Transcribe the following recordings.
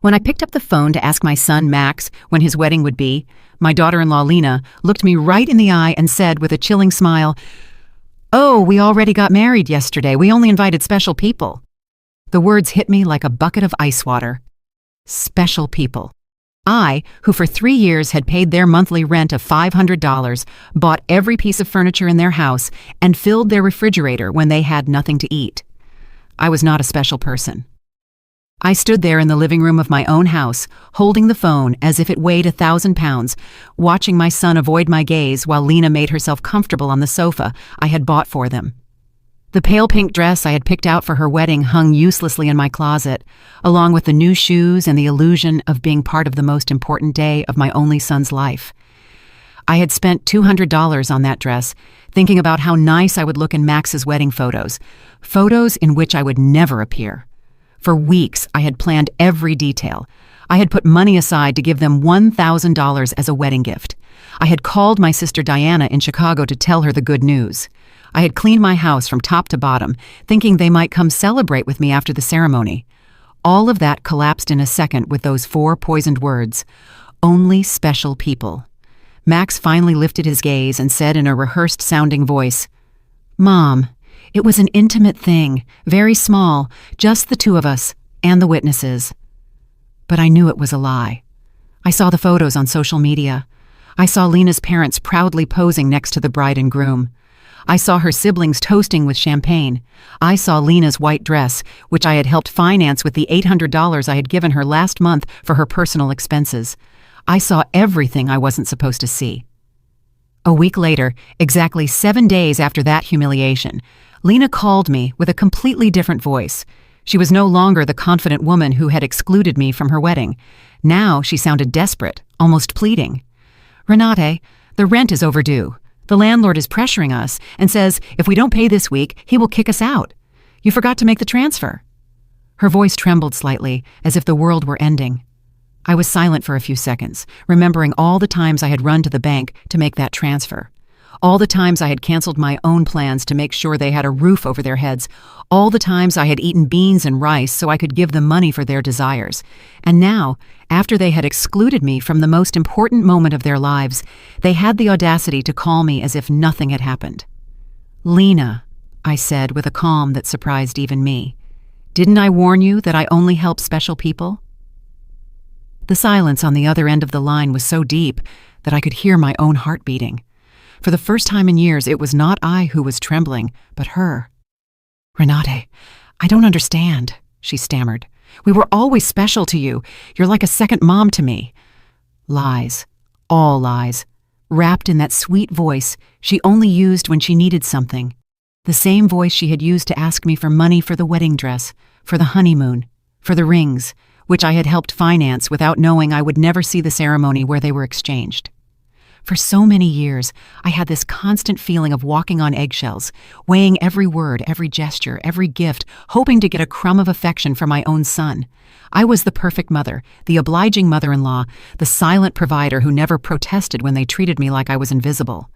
When I picked up the phone to ask my son Max when his wedding would be, my daughter-in-law Lena looked me right in the eye and said with a chilling smile, "Oh, we already got married yesterday. We only invited special people." The words hit me like a bucket of ice water. Special people. I, who for 3 years had paid their monthly rent of $500, bought every piece of furniture in their house, and filled their refrigerator when they had nothing to eat. I was not a special person. I stood there in the living room of my own house, holding the phone as if it weighed 1,000 pounds, watching my son avoid my gaze while Lena made herself comfortable on the sofa I had bought for them. The pale pink dress I had picked out for her wedding hung uselessly in my closet, along with the new shoes and the illusion of being part of the most important day of my only son's life. I had spent $200 on that dress, thinking about how nice I would look in Max's wedding photos in which I would never appear. For weeks, I had planned every detail. I had put money aside to give them $1,000 as a wedding gift. I had called my sister Diana in Chicago to tell her the good news. I had cleaned my house from top to bottom, thinking they might come celebrate with me after the ceremony. All of that collapsed in a second with those 4 poisoned words, "Only special people." Max finally lifted his gaze and said in a rehearsed-sounding voice, "Mom, it was an intimate thing, very small, just the 2 of us, and the witnesses." But I knew it was a lie. I saw the photos on social media. I saw Lena's parents proudly posing next to the bride and groom. I saw her siblings toasting with champagne. I saw Lena's white dress, which I had helped finance with the $800 I had given her last month for her personal expenses. I saw everything I wasn't supposed to see. A week later, exactly 7 days after that humiliation, Lena called me with a completely different voice. She was no longer the confident woman who had excluded me from her wedding. Now she sounded desperate, almost pleading. "Renate, the rent is overdue. The landlord is pressuring us and says if we don't pay this week, he will kick us out. You forgot to make the transfer." Her voice trembled slightly, as if the world were ending. I was silent for a few seconds, remembering all the times I had run to the bank to make that transfer. All the times I had canceled my own plans to make sure they had a roof over their heads. All the times I had eaten beans and rice so I could give them money for their desires. And now, after they had excluded me from the most important moment of their lives, they had the audacity to call me as if nothing had happened. "Lena," I said with a calm that surprised even me, "didn't I warn you that I only help special people?" The silence on the other end of the line was so deep that I could hear my own heart beating. For the first time in years, it was not I who was trembling, but her. "Renate, I don't understand," she stammered. "We were always special to you. You're like a second mom to me." Lies. All lies. Wrapped in that sweet voice she only used when she needed something. The same voice she had used to ask me for money for the wedding dress, for the honeymoon, for the rings, which I had helped finance without knowing I would never see the ceremony where they were exchanged. For so many years, I had this constant feeling of walking on eggshells, weighing every word, every gesture, every gift, hoping to get a crumb of affection from my own son. I was the perfect mother, the obliging mother-in-law, the silent provider who never protested when they treated me like I was invisible.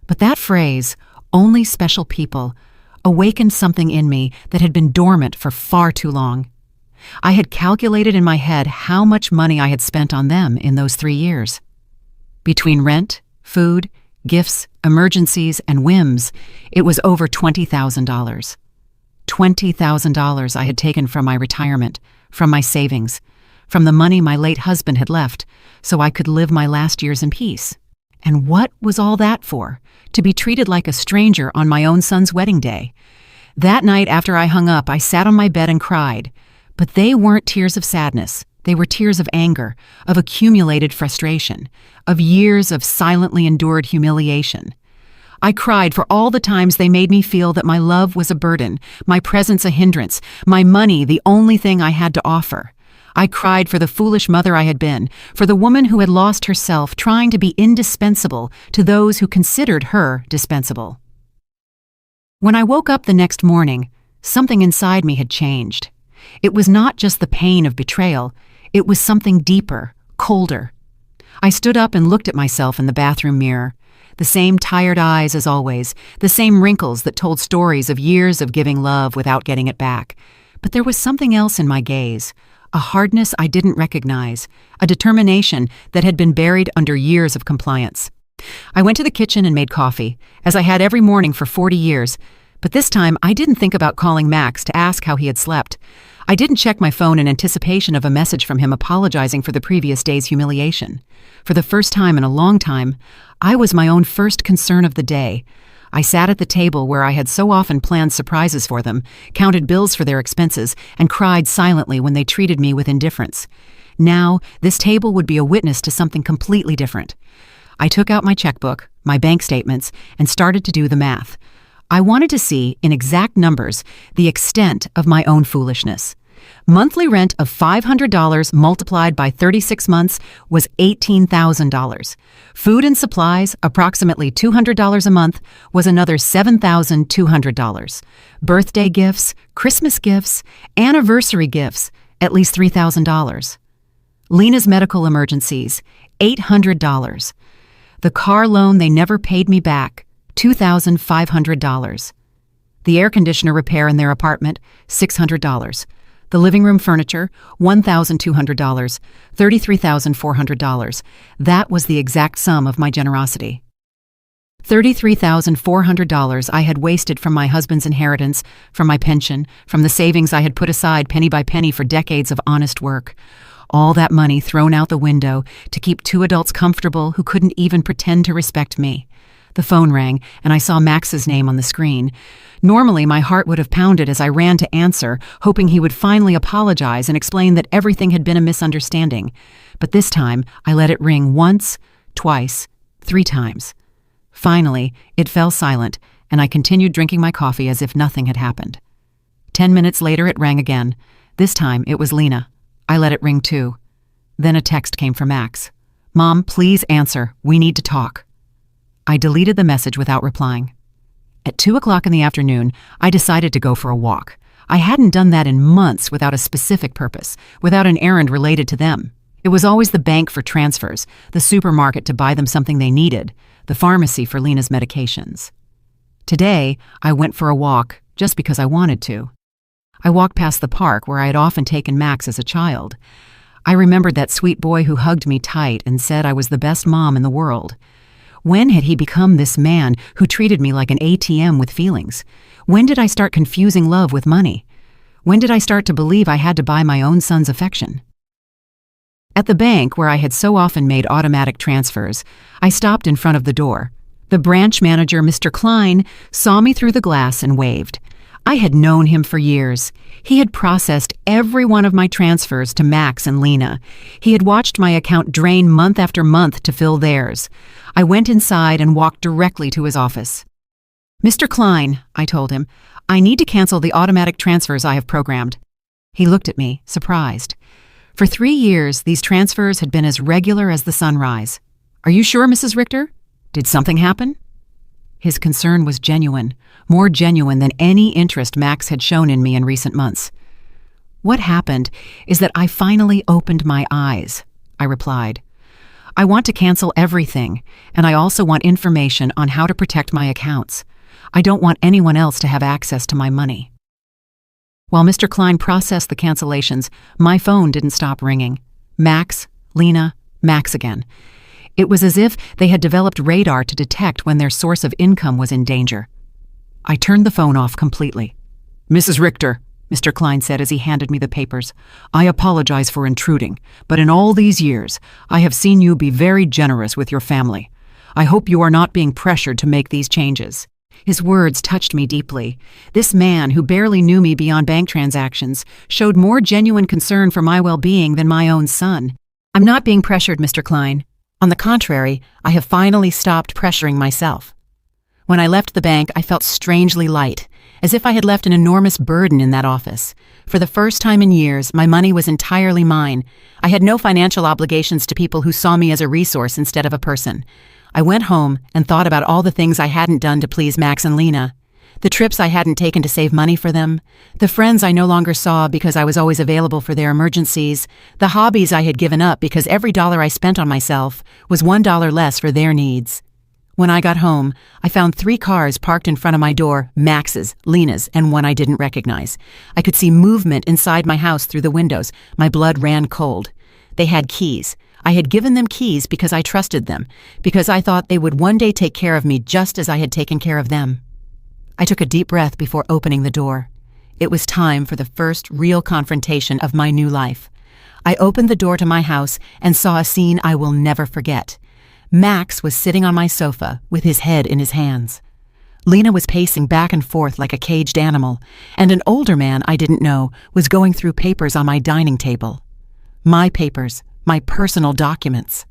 But that phrase, "only special people," awakened something in me that had been dormant for far too long. I had calculated in my head how much money I had spent on them in those 3 years. Between rent, food, gifts, emergencies, and whims, it was over $20,000. $20,000 I had taken from my retirement, from my savings, from the money my late husband had left, so I could live my last years in peace. And what was all that for? To be treated like a stranger on my own son's wedding day. That night after I hung up, I sat on my bed and cried. But they weren't tears of sadness. They were tears of anger, of accumulated frustration, of years of silently endured humiliation. I cried for all the times they made me feel that my love was a burden, my presence a hindrance, my money the only thing I had to offer. I cried for the foolish mother I had been, for the woman who had lost herself trying to be indispensable to those who considered her dispensable. When I woke up the next morning, something inside me had changed. It was not just the pain of betrayal, it was something deeper, colder. I stood up and looked at myself in the bathroom mirror. The same tired eyes as always, the same wrinkles that told stories of years of giving love without getting it back. But there was something else in my gaze, a hardness I didn't recognize, a determination that had been buried under years of compliance. I went to the kitchen and made coffee, as I had every morning for 40 years, but this time I didn't think about calling Max to ask how he had slept. I didn't check my phone in anticipation of a message from him apologizing for the previous day's humiliation. For the first time in a long time, I was my own first concern of the day. I sat at the table where I had so often planned surprises for them, counted bills for their expenses, and cried silently when they treated me with indifference. Now, this table would be a witness to something completely different. I took out my checkbook, my bank statements, and started to do the math. I wanted to see, in exact numbers, the extent of my own foolishness. Monthly rent of $500 multiplied by 36 months was $18,000. Food and supplies, approximately $200 a month, was another $7,200. Birthday gifts, Christmas gifts, anniversary gifts, at least $3,000. Lena's medical emergencies, $800. The car loan they never paid me back, $2,500. The air conditioner repair in their apartment, $600. The living room furniture, $1,200, $33,400. That was the exact sum of my generosity. $33,400 I had wasted from my husband's inheritance, from my pension, from the savings I had put aside penny by penny for decades of honest work. All that money thrown out the window to keep two adults comfortable who couldn't even pretend to respect me. The phone rang, and I saw Max's name on the screen. Normally, my heart would have pounded as I ran to answer, hoping he would finally apologize and explain that everything had been a misunderstanding. But this time, I let it ring once, twice, 3 times. Finally, it fell silent, and I continued drinking my coffee as if nothing had happened. 10 minutes later, it rang again. This time, it was Lena. I let it ring too. Then a text came from Max. "Mom, please answer. We need to talk." I deleted the message without replying. At 2 o'clock in the afternoon, I decided to go for a walk. I hadn't done that in months without a specific purpose, without an errand related to them. It was always the bank for transfers, the supermarket to buy them something they needed, the pharmacy for Lena's medications. Today, I went for a walk just because I wanted to. I walked past the park where I had often taken Max as a child. I remembered that sweet boy who hugged me tight and said I was the best mom in the world. When had he become this man who treated me like an ATM with feelings? When did I start confusing love with money? When did I start to believe I had to buy my own son's affection? At the bank, where I had so often made automatic transfers, I stopped in front of the door. The branch manager, Mr. Klein, saw me through the glass and waved. I had known him for years. He had processed every one of my transfers to Max and Lena. He had watched my account drain month after month to fill theirs. I went inside and walked directly to his office. "Mr. Klein," I told him, "I need to cancel the automatic transfers I have programmed." He looked at me, surprised. For 3 years, these transfers had been as regular as the sunrise. "Are you sure, Mrs. Richter? Did something happen?" His concern was genuine, more genuine than any interest Max had shown in me in recent months. "What happened is that I finally opened my eyes," I replied. "I want to cancel everything, and I also want information on how to protect my accounts. I don't want anyone else to have access to my money." While Mr. Klein processed the cancellations, my phone didn't stop ringing. Max, Lena, Max again. It was as if they had developed radar to detect when their source of income was in danger. I turned the phone off completely. "Mrs. Richter," Mr. Klein said as he handed me the papers, "I apologize for intruding, but in all these years, I have seen you be very generous with your family. I hope you are not being pressured to make these changes." His words touched me deeply. This man, who barely knew me beyond bank transactions, showed more genuine concern for my well-being than my own son. "I'm not being pressured, Mr. Klein. On the contrary, I have finally stopped pressuring myself." When I left the bank, I felt strangely light, as if I had left an enormous burden in that office. For the first time in years, my money was entirely mine. I had no financial obligations to people who saw me as a resource instead of a person. I went home and thought about all the things I hadn't done to please Max and Lena. The trips I hadn't taken to save money for them, the friends I no longer saw because I was always available for their emergencies, the hobbies I had given up because every dollar I spent on myself was $1 less for their needs. When I got home, I found 3 cars parked in front of my door, Max's, Lena's, and one I didn't recognize. I could see movement inside my house through the windows. My blood ran cold. They had keys. I had given them keys because I trusted them, because I thought they would one day take care of me just as I had taken care of them. I took a deep breath before opening the door. It was time for the first real confrontation of my new life. I opened the door to my house and saw a scene I will never forget. Max was sitting on my sofa with his head in his hands. Lena was pacing back and forth like a caged animal, and an older man I didn't know was going through papers on my dining table. My papers, my personal documents.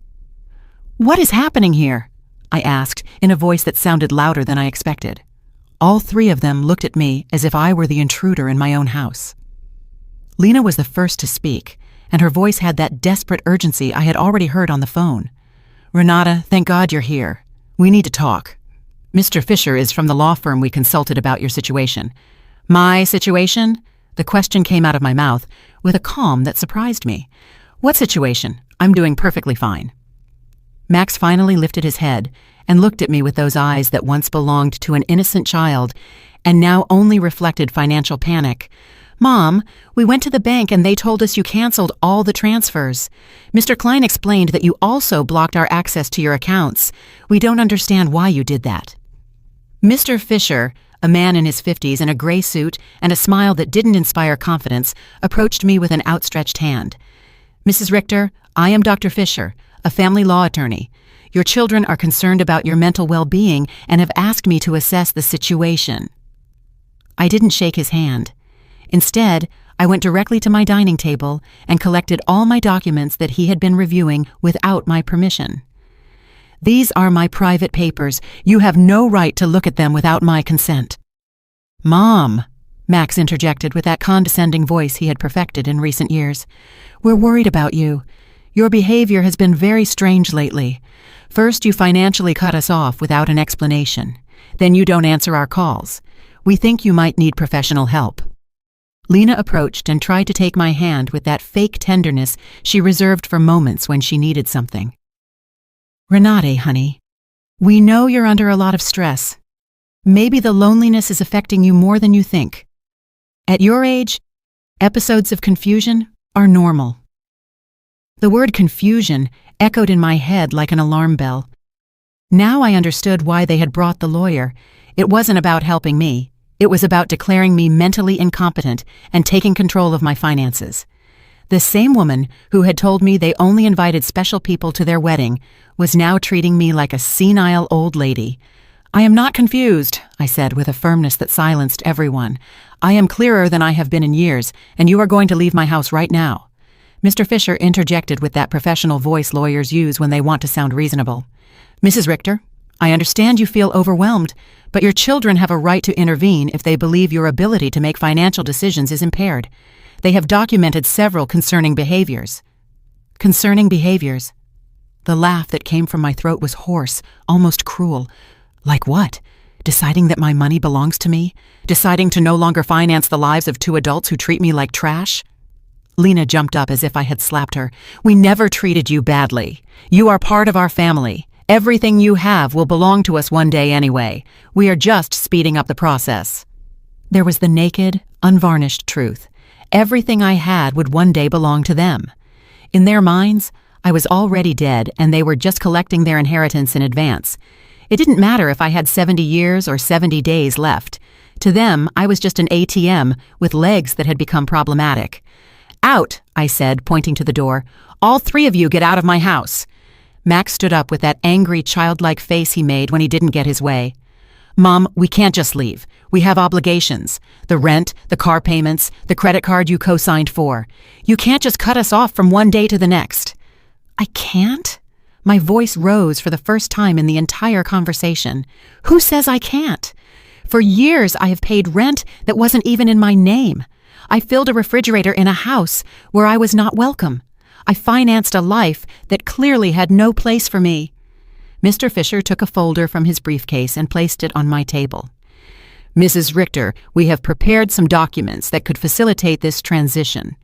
"What is happening here?" I asked in a voice that sounded louder than I expected. All 3 of them looked at me as if I were the intruder in my own house. Lena was the first to speak, and her voice had that desperate urgency I had already heard on the phone. "Renata, thank God you're here. We need to talk. Mr. Fisher is from the law firm we consulted about your situation." "My situation?" The question came out of my mouth with a calm that surprised me. "What situation? I'm doing perfectly fine." Max finally lifted his head and looked at me with those eyes that once belonged to an innocent child and now only reflected financial panic. "Mom, we went to the bank and they told us you canceled all the transfers. Mr. Klein explained that you also blocked our access to your accounts. We don't understand why you did that." Mr. Fisher, a man in his 50s in a gray suit and a smile that didn't inspire confidence, approached me with an outstretched hand. "Mrs. Richter, I am Dr. Fisher, a family law attorney. Your children are concerned about your mental well-being and have asked me to assess the situation." I didn't shake his hand. Instead, I went directly to my dining table and collected all my documents that he had been reviewing without my permission. "These are my private papers. You have no right to look at them without my consent." "Mom," Max interjected with that condescending voice he had perfected in recent years, "we're worried about you. Your behavior has been very strange lately. First, you financially cut us off without an explanation. Then you don't answer our calls. We think you might need professional help." Lena approached and tried to take my hand with that fake tenderness she reserved for moments when she needed something. "Renate, honey, we know you're under a lot of stress. Maybe the loneliness is affecting you more than you think. At your age, episodes of confusion are normal." The word confusion echoed in my head like an alarm bell. Now I understood why they had brought the lawyer. It wasn't about helping me. It was about declaring me mentally incompetent and taking control of my finances. The same woman who had told me they only invited special people to their wedding was now treating me like a senile old lady. "I am not confused," I said with a firmness that silenced everyone. "I am clearer than I have been in years, and you are going to leave my house right now." Mr. Fisher interjected with that professional voice lawyers use when they want to sound reasonable. "Mrs. Richter, I understand you feel overwhelmed, but your children have a right to intervene if they believe your ability to make financial decisions is impaired. They have documented several concerning behaviors." Concerning behaviors. The laugh that came from my throat was hoarse, almost cruel. Like what? Deciding that my money belongs to me? Deciding to no longer finance the lives of 2 adults who treat me like trash? Lena jumped up as if I had slapped her. "We never treated you badly. You are part of our family. Everything you have will belong to us one day anyway. We are just speeding up the process." There was the naked, unvarnished truth. Everything I had would one day belong to them. In their minds, I was already dead and they were just collecting their inheritance in advance. It didn't matter if I had 70 years or 70 days left. To them, I was just an ATM with legs that had become problematic. "Out," I said, pointing to the door. "All 3 of you get out of my house." Max stood up with that angry, childlike face he made when he didn't get his way. "Mom, we can't just leave. We have obligations. The rent, the car payments, the credit card you co-signed for. You can't just cut us off from one day to the next." "I can't?" My voice rose for the first time in the entire conversation. "Who says I can't? For years I have paid rent that wasn't even in my name. I filled a refrigerator in a house where I was not welcome. I financed a life that clearly had no place for me." Mr. Fisher took a folder from his briefcase and placed it on my table. "Mrs. Richter, we have prepared some documents that could facilitate this transition.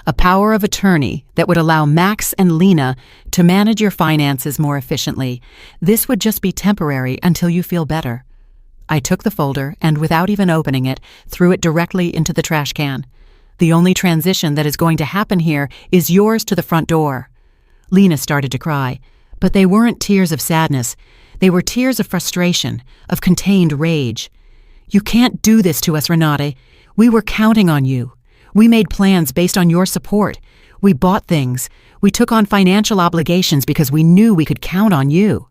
a power of attorney that would allow Max and Lena to manage your finances more efficiently. This would just be temporary until you feel better. I took the folder and, without even opening it, threw it directly into the trash can. The only transition that is going to happen here is yours to the front door. Lena started to cry, but they weren't tears of sadness. They were tears of frustration, of contained rage. You can't do this to us, Renate. We were counting on you. We made plans based on your support. We bought things. We took on financial obligations because we knew we could count on you.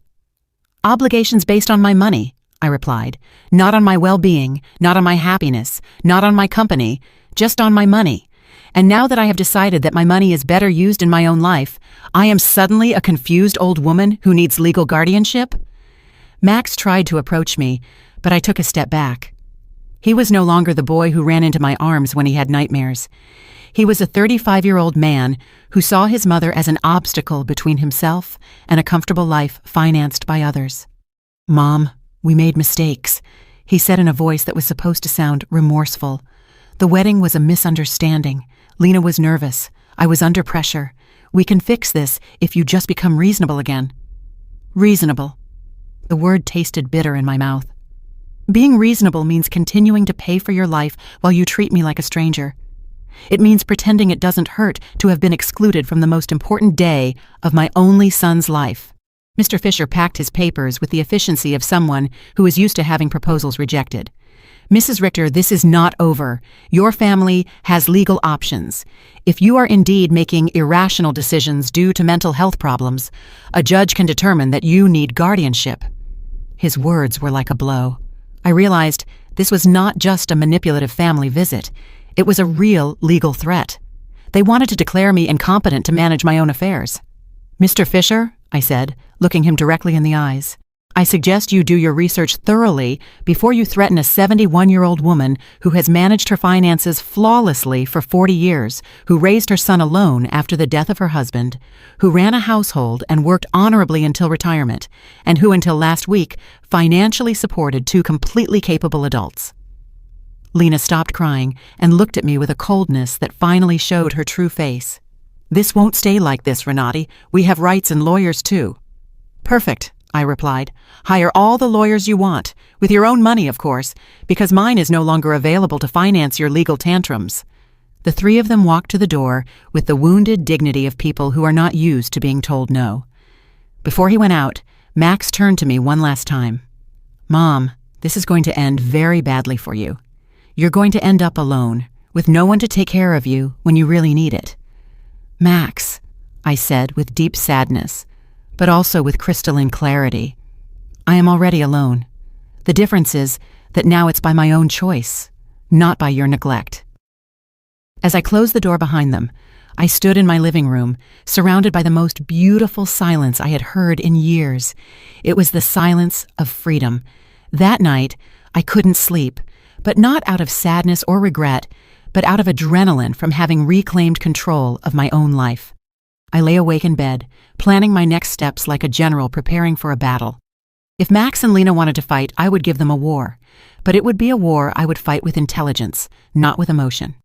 Obligations based on my money, I replied. Not on my well-being, not on my happiness, not on my company, just on my money. And now that I have decided that my money is better used in my own life, I am suddenly a confused old woman who needs legal guardianship? Max tried to approach me, but I took a step back. He was no longer the boy who ran into my arms when he had nightmares. He was a 35-year-old man who saw his mother as an obstacle between himself and a comfortable life financed by others. "Mom, we made mistakes," he said in a voice that was supposed to sound remorseful. "The wedding was a misunderstanding. Lena was nervous. I was under pressure. We can fix this if you just become reasonable again." Reasonable. The word tasted bitter in my mouth. Being reasonable means continuing to pay for your life while you treat me like a stranger. It means pretending it doesn't hurt to have been excluded from the most important day of my only son's life. Mr. Fisher packed his papers with the efficiency of someone who is used to having proposals rejected. "Mrs. Richter, this is not over. Your family has legal options. If you are indeed making irrational decisions due to mental health problems, a judge can determine that you need guardianship." His words were like a blow. I realized this was not just a manipulative family visit. It was a real legal threat. They wanted to declare me incompetent to manage my own affairs. "Mr. Fisher," I said, looking him directly in the eyes, "I suggest you do your research thoroughly before you threaten a 71-year-old woman who has managed her finances flawlessly for 40 years, who raised her son alone after the death of her husband, who ran a household and worked honorably until retirement, and who until last week financially supported two completely capable adults." Lena stopped crying and looked at me with a coldness that finally showed her true face. "This won't stay like this, Renate. We have rights and lawyers too." "Perfect," I replied. "Hire all the lawyers you want, with your own money, of course, because mine is no longer available to finance your legal tantrums." The three of them walked to the door with the wounded dignity of people who are not used to being told no. Before he went out, Max turned to me one last time. "Mom, this is going to end very badly for you. You're going to end up alone, with no one to take care of you when you really need it." "Max," I said with deep sadness, but also with crystalline clarity, "I am already alone. The difference is that now it's by my own choice, not by your neglect." As I closed the door behind them, I stood in my living room, surrounded by the most beautiful silence I had heard in years. It was the silence of freedom. That night, I couldn't sleep, but not out of sadness or regret, but out of adrenaline from having reclaimed control of my own life. I lay awake in bed, planning my next steps like a general preparing for a battle. If Max and Lena wanted to fight, I would give them a war, but it would be a war I would fight with intelligence, not with emotion.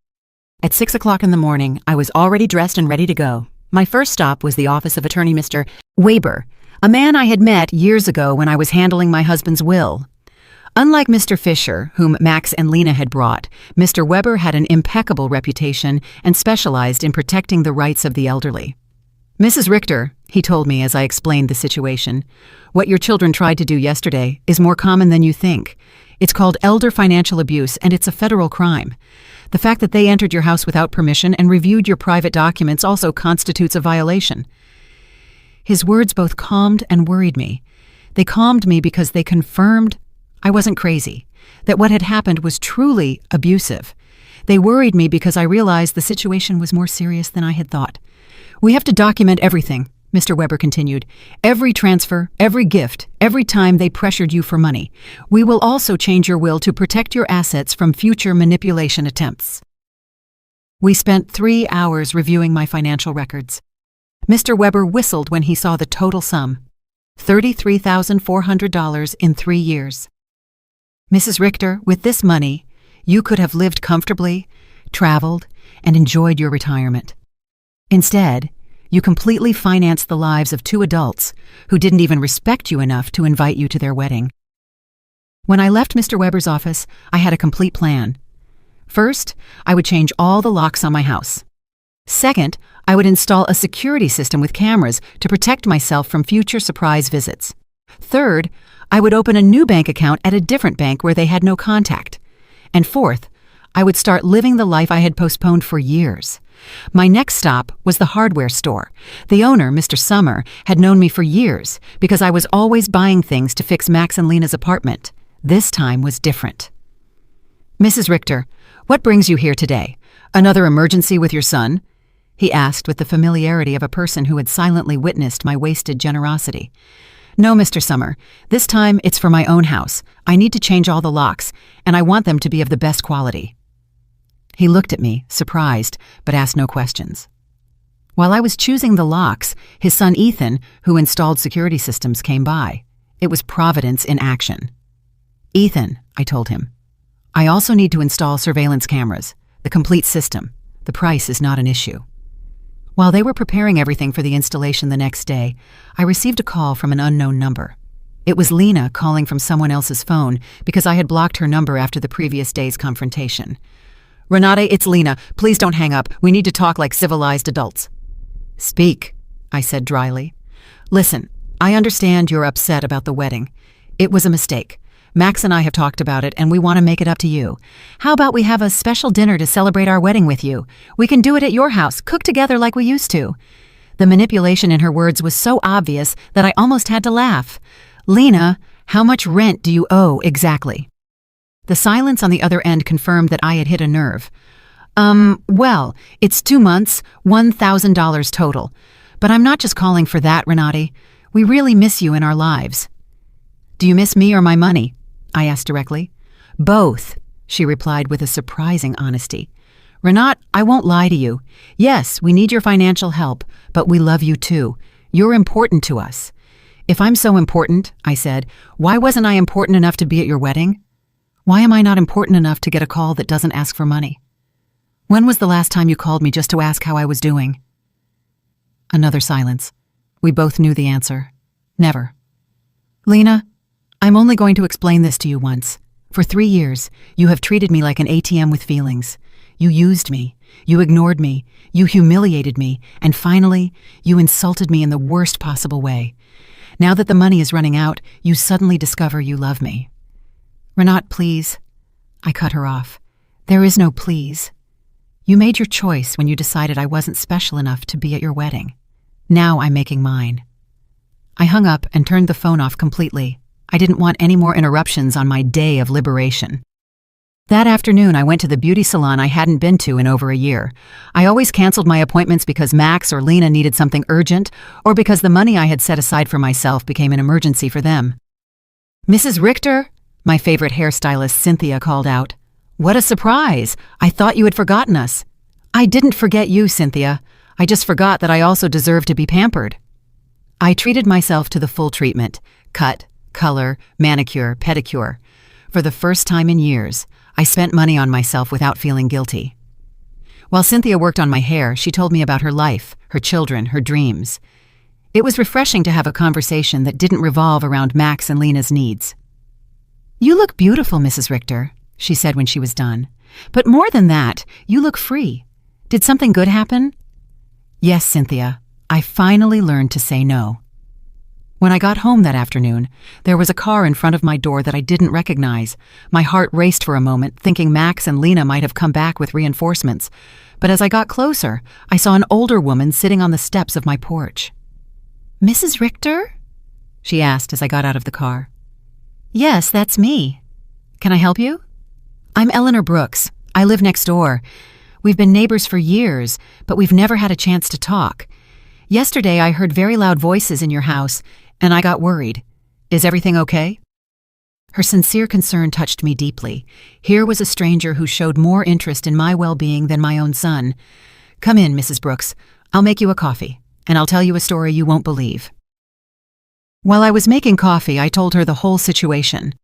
At 6 o'clock in the morning, I was already dressed and ready to go. My first stop was the office of attorney Mr. Weber, a man I had met years ago when I was handling my husband's will. Unlike Mr. Fisher, whom Max and Lena had brought, Mr. Weber had an impeccable reputation and specialized in protecting the rights of the elderly. "Mrs. Richter," he told me as I explained the situation, "what your children tried to do yesterday is more common than you think. It's called elder financial abuse, and it's a federal crime. The fact that they entered your house without permission and reviewed your private documents also constitutes a violation." His words both calmed and worried me. They calmed me because they confirmed I wasn't crazy, that what had happened was truly abusive. They worried me because I realized the situation was more serious than I had thought. "We have to document everything," Mr. Weber continued. "Every transfer, every gift, every time they pressured you for money. We will also change your will to protect your assets from future manipulation attempts." We spent 3 hours reviewing my financial records. Mr. Weber whistled when he saw the total sum, $33,400 in 3 years. "Mrs. Richter, with this money, you could have lived comfortably, traveled, and enjoyed your retirement. Instead, you completely financed the lives of two adults who didn't even respect you enough to invite you to their wedding. When I left Mr. Weber's office, I had a complete plan. First, I would change all the locks on my house. Second, I would install a security system with cameras to protect myself from future surprise visits. Third, I would open a new bank account at a different bank where they had no contact. And fourth, I would start living the life I had postponed for years. My next stop was the hardware store. The owner, Mr. Summer, had known me for years because I was always buying things to fix Max and Lena's apartment. This time was different. "Mrs. Richter, what brings you here today? Another emergency with your son?" he asked with the familiarity of a person who had silently witnessed my wasted generosity. "No, Mr. Summer. This time it's for my own house. I need to change all the locks, and I want them to be of the best quality." He looked at me, surprised, but asked no questions. While I was choosing the locks, his son Ethan, who installed security systems, came by. It was Providence in action. "Ethan," I told him, "I also need to install surveillance cameras, the complete system. The price is not an issue." While they were preparing everything for the installation the next day, I received a call from an unknown number. It was Lena calling from someone else's phone because I had blocked her number after the previous day's confrontation. "Renate, it's Lena. Please don't hang up. We need to talk like civilized adults." "Speak," I said dryly. "Listen, I understand you're upset about the wedding. It was a mistake. Max and I have talked about it, and we want to make it up to you. How about we have a special dinner to celebrate our wedding with you? We can do it at your house, cook together like we used to." The manipulation in her words was so obvious that I almost had to laugh. "Lena, how much rent do you owe exactly?" The silence on the other end confirmed that I had hit a nerve. Well, it's 2 months, $1,000 total. But I'm not just calling for that, Renate. We really miss you in our lives." "Do you miss me or my money?" I asked directly. "Both," she replied with a surprising honesty. "Renate, I won't lie to you. Yes, we need your financial help, but we love you too. You're important to us." "If I'm so important," I said, "why wasn't I important enough to be at your wedding? Why am I not important enough to get a call that doesn't ask for money? When was the last time you called me just to ask how I was doing?" Another silence. We both knew the answer. Never. "Lena, I'm only going to explain this to you once. For 3 years, you have treated me like an ATM with feelings. You used me. You ignored me. You humiliated me. And finally, you insulted me in the worst possible way. Now that the money is running out, you suddenly discover you love me. Renate, please." I cut her off. "There is no please. You made your choice when you decided I wasn't special enough to be at your wedding. Now I'm making mine." I hung up and turned the phone off completely. I didn't want any more interruptions on my day of liberation. That afternoon, I went to the beauty salon I hadn't been to in over a year. I always canceled my appointments because Max or Lena needed something urgent, or because the money I had set aside for myself became an emergency for them. "Mrs. Richter," my favorite hairstylist Cynthia called out. "What a surprise! I thought you had forgotten us." "I didn't forget you, Cynthia. I just forgot that I also deserve to be pampered." I treated myself to the full treatment: cut, color, manicure, pedicure. For the first time in years, I spent money on myself without feeling guilty. While Cynthia worked on my hair, she told me about her life, her children, her dreams. It was refreshing to have a conversation that didn't revolve around Max and Lena's needs. "You look beautiful, Mrs. Richter," she said when she was done. "But more than that, you look free. Did something good happen?" "Yes, Cynthia. I finally learned to say no." When I got home that afternoon, there was a car in front of my door that I didn't recognize. My heart raced for a moment, thinking Max and Lena might have come back with reinforcements. But as I got closer, I saw an older woman sitting on the steps of my porch. "Mrs. Richter?" she asked as I got out of the car. "Yes, that's me. Can I help you?" "I'm Eleanor Brooks. I live next door. We've been neighbors for years, but we've never had a chance to talk. Yesterday I heard very loud voices in your house, and I got worried. Is everything okay?" Her sincere concern touched me deeply. Here was a stranger who showed more interest in my well-being than my own son. "Come in, Mrs. Brooks. I'll make you a coffee, and I'll tell you a story you won't believe." While I was making coffee, I told her the whole situation.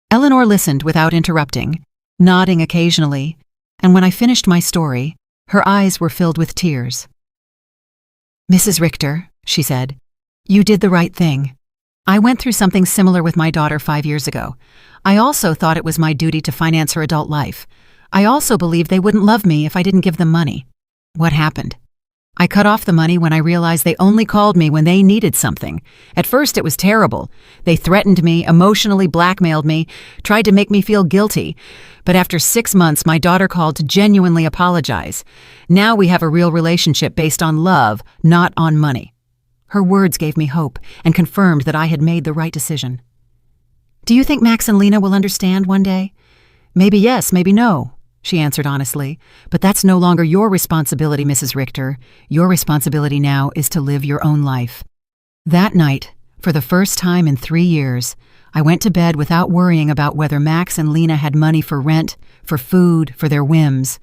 Eleanor listened without interrupting, nodding occasionally, and when I finished my story, her eyes were filled with tears. Mrs. Richter, she said, you did the right thing. I went through something similar with my daughter 5 years ago. I also thought it was my duty to finance her adult life. I also believed they wouldn't love me if I didn't give them money. What happened? I cut off the money when I realized they only called me when they needed something. At first it was terrible. They threatened me, emotionally blackmailed me, tried to make me feel guilty. But after 6 months, my daughter called to genuinely apologize. Now we have a real relationship based on love, not on money. Her words gave me hope and confirmed that I had made the right decision. Do you think Max and Lena will understand one day? Maybe yes, maybe no, she answered honestly. But that's no longer your responsibility, Mrs. Richter. Your responsibility now is to live your own life. That night, for the first time in 3 years, I went to bed without worrying about whether Max and Lena had money for rent, for food, for their whims.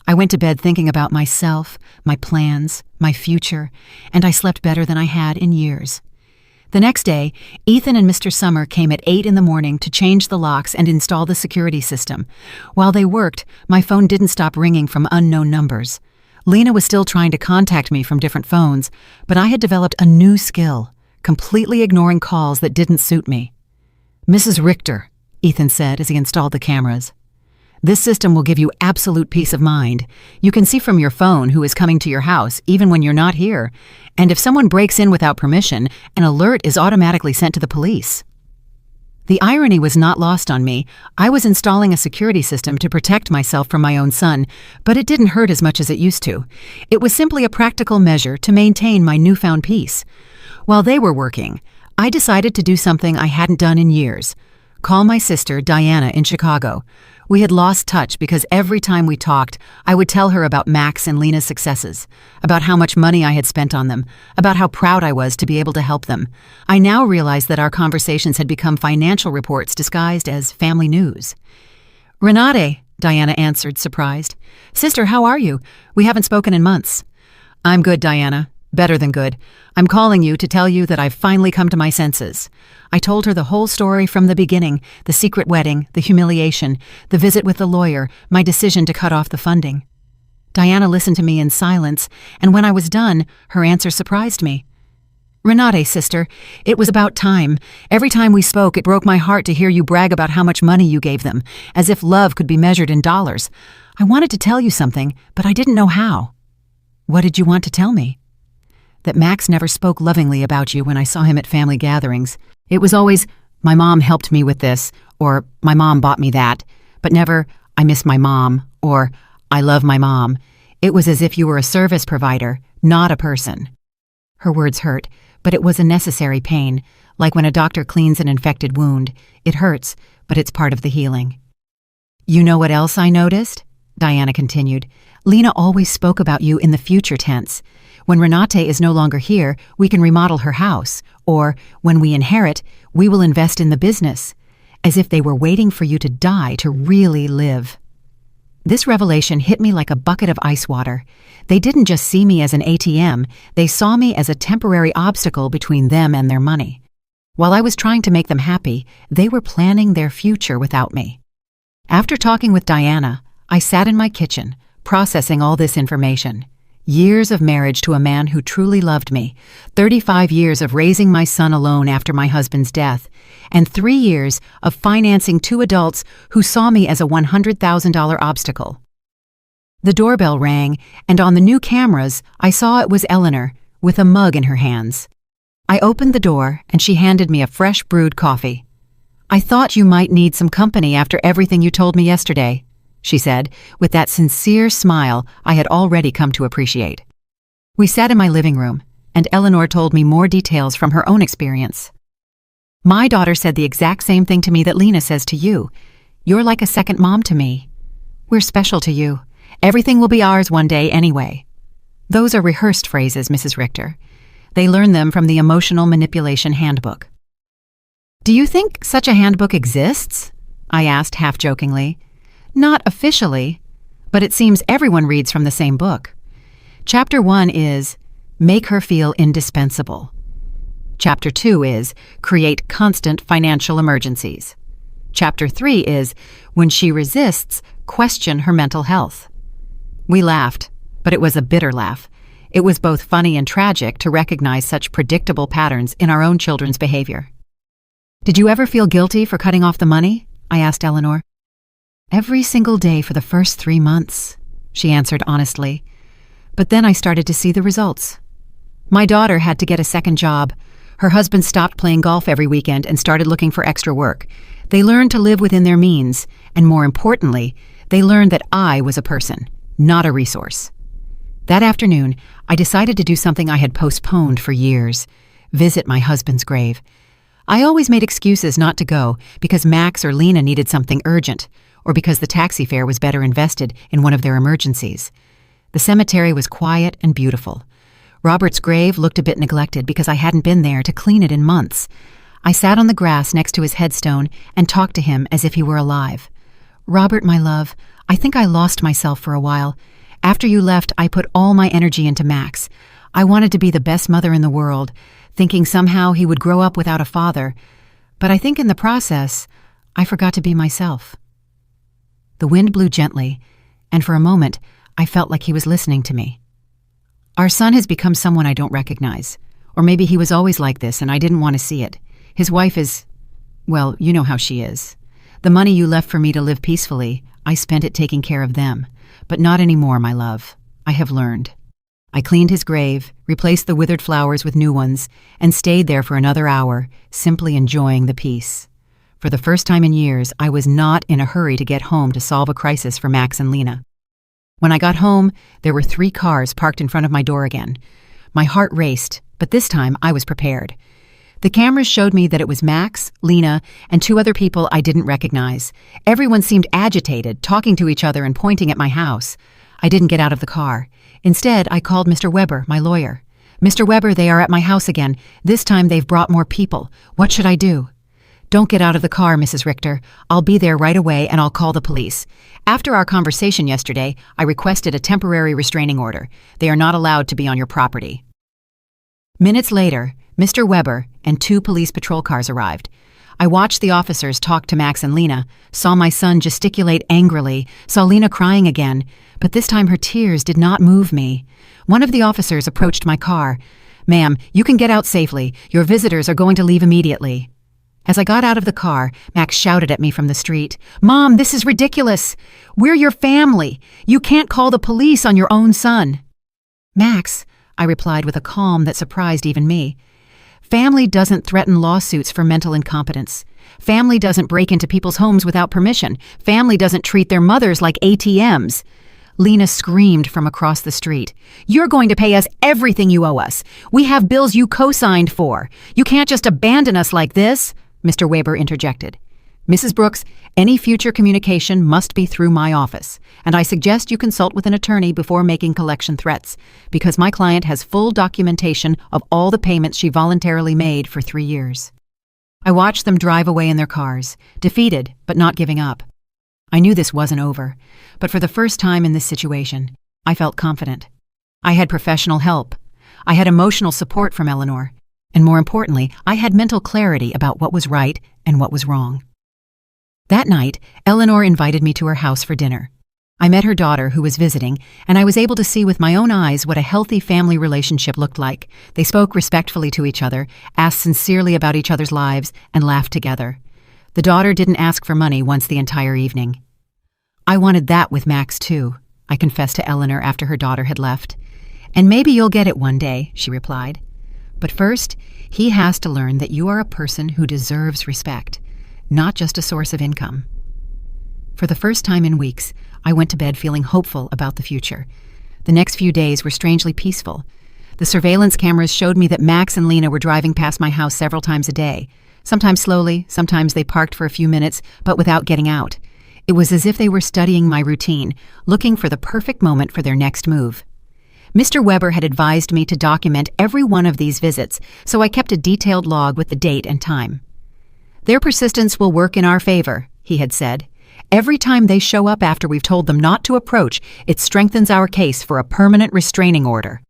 I went to bed thinking about myself, my plans, my future, and I slept better than I had in years. The next day, Ethan and Mr. Summer came at 8 in the morning to change the locks and install the security system. While they worked, my phone didn't stop ringing from unknown numbers. Lena was still trying to contact me from different phones, but I had developed a new skill, completely ignoring calls that didn't suit me. Mrs. Richter, Ethan said as he installed the cameras. This system will give you absolute peace of mind. You can see from your phone who is coming to your house, even when you're not here. And if someone breaks in without permission, an alert is automatically sent to the police. The irony was not lost on me. I was installing a security system to protect myself from my own son, but it didn't hurt as much as it used to. It was simply a practical measure to maintain my newfound peace. While they were working, I decided to do something I hadn't done in years. Call my sister, Diana, in Chicago. We had lost touch because every time we talked, I would tell her about Max and Lena's successes, about how much money I had spent on them, about how proud I was to be able to help them. I now realized that our conversations had become financial reports disguised as family news. Renate, Diana answered, surprised. Sister, how are you? We haven't spoken in months. I'm good, Diana. Better than good. I'm calling you to tell you that I've finally come to my senses. I told her the whole story from the beginning, the secret wedding, the humiliation, the visit with the lawyer, my decision to cut off the funding. Diana listened to me in silence, and when I was done, her answer surprised me. Renate, sister, it was about time. Every time we spoke, it broke my heart to hear you brag about how much money you gave them, as if love could be measured in dollars. I wanted to tell you something, but I didn't know how. What did you want to tell me? That Max never spoke lovingly about you when I saw him at family gatherings. It was always, my mom helped me with this, or my mom bought me that, but never, I miss my mom, or I love my mom. It was as if you were a service provider, not a person. Her words hurt, but it was a necessary pain, like when a doctor cleans an infected wound. It hurts, but it's part of the healing. You know what else I noticed? Diana continued. Lena always spoke about you in the future tense. When Renate is no longer here, we can remodel her house, or, when we inherit, we will invest in the business, as if they were waiting for you to die to really live. This revelation hit me like a bucket of ice water. They didn't just see me as an ATM, they saw me as a temporary obstacle between them and their money. While I was trying to make them happy, they were planning their future without me. After talking with Diana, I sat in my kitchen, processing all this information. Years of marriage to a man who truly loved me, 35 years of raising my son alone after my husband's death, and 3 years of financing 2 adults who saw me as a $100,000 obstacle. The doorbell rang, and on the new cameras, I saw it was Eleanor, with a mug in her hands. I opened the door, and she handed me a fresh brewed coffee. I thought you might need some company after everything you told me yesterday, she said, with that sincere smile I had already come to appreciate. We sat in my living room, and Eleanor told me more details from her own experience. My daughter said the exact same thing to me that Lena says to you. You're like a second mom to me. We're special to you. Everything will be ours one day anyway. Those are rehearsed phrases, Mrs. Richter. They learn them from the Emotional Manipulation Handbook. Do you think such a handbook exists? I asked half-jokingly. Not officially, but it seems everyone reads from the same book. Chapter 1 is Make Her Feel Indispensable. Chapter 2 is Create Constant Financial Emergencies. Chapter 3 is When She Resists, Question Her Mental Health. We laughed, but it was a bitter laugh. It was both funny and tragic to recognize such predictable patterns in our own children's behavior. "Did you ever feel guilty for cutting off the money?" I asked Eleanor. "Every single day for the first 3 months," she answered honestly. "But then I started to see the results. My daughter had to get a second job. Her husband stopped playing golf every weekend and started looking for extra work. They learned to live within their means, and more importantly, they learned that I was a person, not a resource." That afternoon, I decided to do something I had postponed for years: visit my husband's grave. I always made excuses not to go because Max or Lena needed something urgent, or because the taxi fare was better invested in one of their emergencies. The cemetery was quiet and beautiful. Robert's grave looked a bit neglected because I hadn't been there to clean it in months. I sat on the grass next to his headstone and talked to him as if he were alive. "Robert, my love, I think I lost myself for a while. After you left, I put all my energy into Max. I wanted to be the best mother in the world, thinking somehow he would grow up without a father. But I think in the process, I forgot to be myself." The wind blew gently, and for a moment, I felt like he was listening to me. "Our son has become someone I don't recognize. Or maybe he was always like this and I didn't want to see it. His wife is, well, you know how she is. The money you left for me to live peacefully, I spent it taking care of them. But not anymore, my love. I have learned." I cleaned his grave, replaced the withered flowers with new ones, and stayed there for another hour, simply enjoying the peace. For the first time in years, I was not in a hurry to get home to solve a crisis for Max and Lena. When I got home, there were 3 cars parked in front of my door again. My heart raced, but this time I was prepared. The cameras showed me that it was Max, Lena, and 2 other people I didn't recognize. Everyone seemed agitated, talking to each other and pointing at my house. I didn't get out of the car. Instead, I called Mr. Weber, my lawyer. "Mr. Weber, they are at my house again. This time they've brought more people. What should I do?" "Don't get out of the car, Mrs. Richter. I'll be there right away and I'll call the police. After our conversation yesterday, I requested a temporary restraining order. They are not allowed to be on your property." Minutes later, Mr. Weber and 2 police patrol cars arrived. I watched the officers talk to Max and Lena, saw my son gesticulate angrily, saw Lena crying again, but this time her tears did not move me. One of the officers approached my car. "Ma'am, you can get out safely. Your visitors are going to leave immediately." As I got out of the car, Max shouted at me from the street. "Mom, this is ridiculous. We're your family. You can't call the police on your own son." "Max," I replied with a calm that surprised even me, "family doesn't threaten lawsuits for mental incompetence. Family doesn't break into people's homes without permission. Family doesn't treat their mothers like ATMs." Lena screamed from across the street. "You're going to pay us everything you owe us. We have bills you co-signed for. You can't just abandon us like this," Mr. Weber interjected. "Mrs. Brooks, any future communication must be through my office, and I suggest you consult with an attorney before making collection threats, because my client has full documentation of all the payments she voluntarily made for 3 years." I watched them drive away in their cars, defeated but not giving up. I knew this wasn't over, but for the first time in this situation, I felt confident. I had professional help. I had emotional support from Eleanor. And more importantly, I had mental clarity about what was right and what was wrong. That night, Eleanor invited me to her house for dinner. I met her daughter, who was visiting, and I was able to see with my own eyes what a healthy family relationship looked like. They spoke respectfully to each other, asked sincerely about each other's lives, and laughed together. The daughter didn't ask for money once the entire evening. "I wanted that with Max, too," I confessed to Eleanor after her daughter had left. "And maybe you'll get it one day," she replied. "But first, he has to learn that you are a person who deserves respect, not just a source of income." For the first time in weeks, I went to bed feeling hopeful about the future. The next few days were strangely peaceful. The surveillance cameras showed me that Max and Lena were driving past my house several times a day. Sometimes slowly, sometimes they parked for a few minutes, but without getting out. It was as if they were studying my routine, looking for the perfect moment for their next move. Mr. Weber had advised me to document every one of these visits, so I kept a detailed log with the date and time. "Their persistence will work in our favor," he had said. "Every time they show up after we've told them not to approach, it strengthens our case for a permanent restraining order."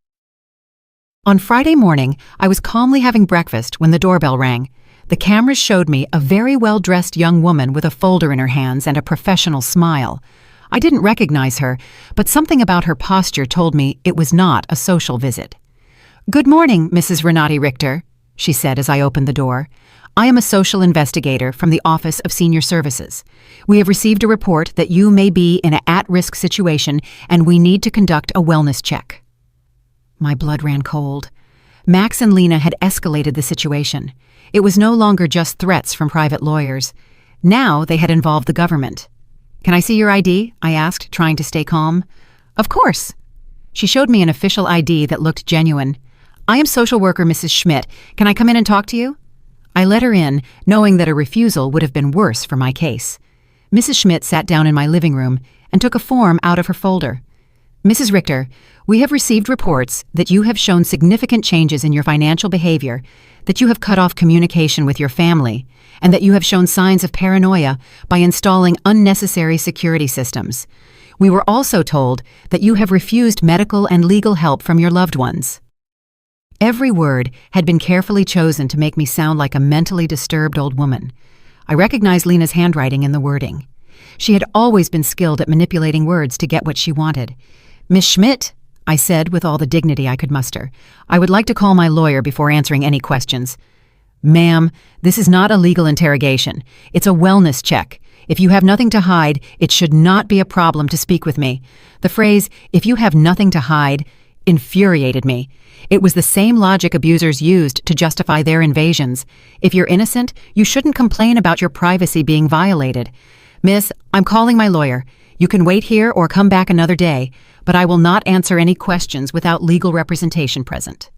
On Friday morning, I was calmly having breakfast when the doorbell rang. The cameras showed me a very well-dressed young woman with a folder in her hands and a professional smile. I didn't recognize her, but something about her posture told me it was not a social visit. "Good morning, Mrs. Renati Richter," she said as I opened the door. "I am a social investigator from the Office of Senior Services. We have received a report that you may be in an at-risk situation and we need to conduct a wellness check." My blood ran cold. Max and Lena had escalated the situation. It was no longer just threats from private lawyers. Now they had involved the government. "Can I see your ID?" I asked, trying to stay calm. "Of course." She showed me an official ID that looked genuine. "I am social worker Mrs. Schmidt. Can I come in and talk to you?" I let her in, knowing that a refusal would have been worse for my case. Mrs. Schmidt sat down in my living room and took a form out of her folder. "Mrs. Richter, we have received reports that you have shown significant changes in your financial behavior, that you have cut off communication with your family, and that you have shown signs of paranoia by installing unnecessary security systems. We were also told that you have refused medical and legal help from your loved ones." Every word had been carefully chosen to make me sound like a mentally disturbed old woman. I recognized Lena's handwriting in the wording. She had always been skilled at manipulating words to get what she wanted. "Miss Schmidt," I said with all the dignity I could muster, "I would like to call my lawyer before answering any questions." "Ma'am, this is not a legal interrogation. It's a wellness check. If you have nothing to hide, it should not be a problem to speak with me." The phrase, "if you have nothing to hide," infuriated me. It was the same logic abusers used to justify their invasions. If you're innocent, you shouldn't complain about your privacy being violated. "Miss, I'm calling my lawyer. You can wait here or come back another day, but I will not answer any questions without legal representation present."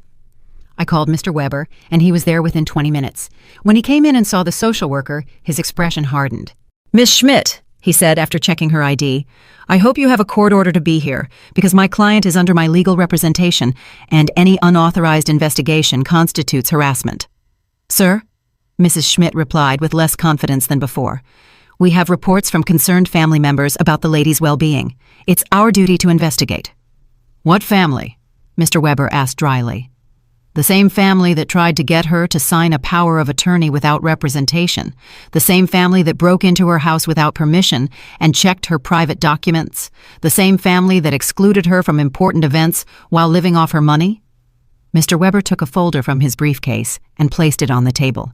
I called Mr. Weber, and he was there within 20 minutes. When he came in and saw the social worker, his expression hardened. "Miss Schmidt," he said after checking her ID, "I hope you have a court order to be here, because my client is under my legal representation, and any unauthorized investigation constitutes harassment." "Sir?" Mrs. Schmidt replied with less confidence than before. "We have reports from concerned family members about the lady's well-being. It's our duty to investigate." "What family?" Mr. Weber asked dryly. "The same family that tried to get her to sign a power of attorney without representation, the same family that broke into her house without permission and checked her private documents, the same family that excluded her from important events while living off her money." Mr. Weber took a folder from his briefcase and placed it on the table.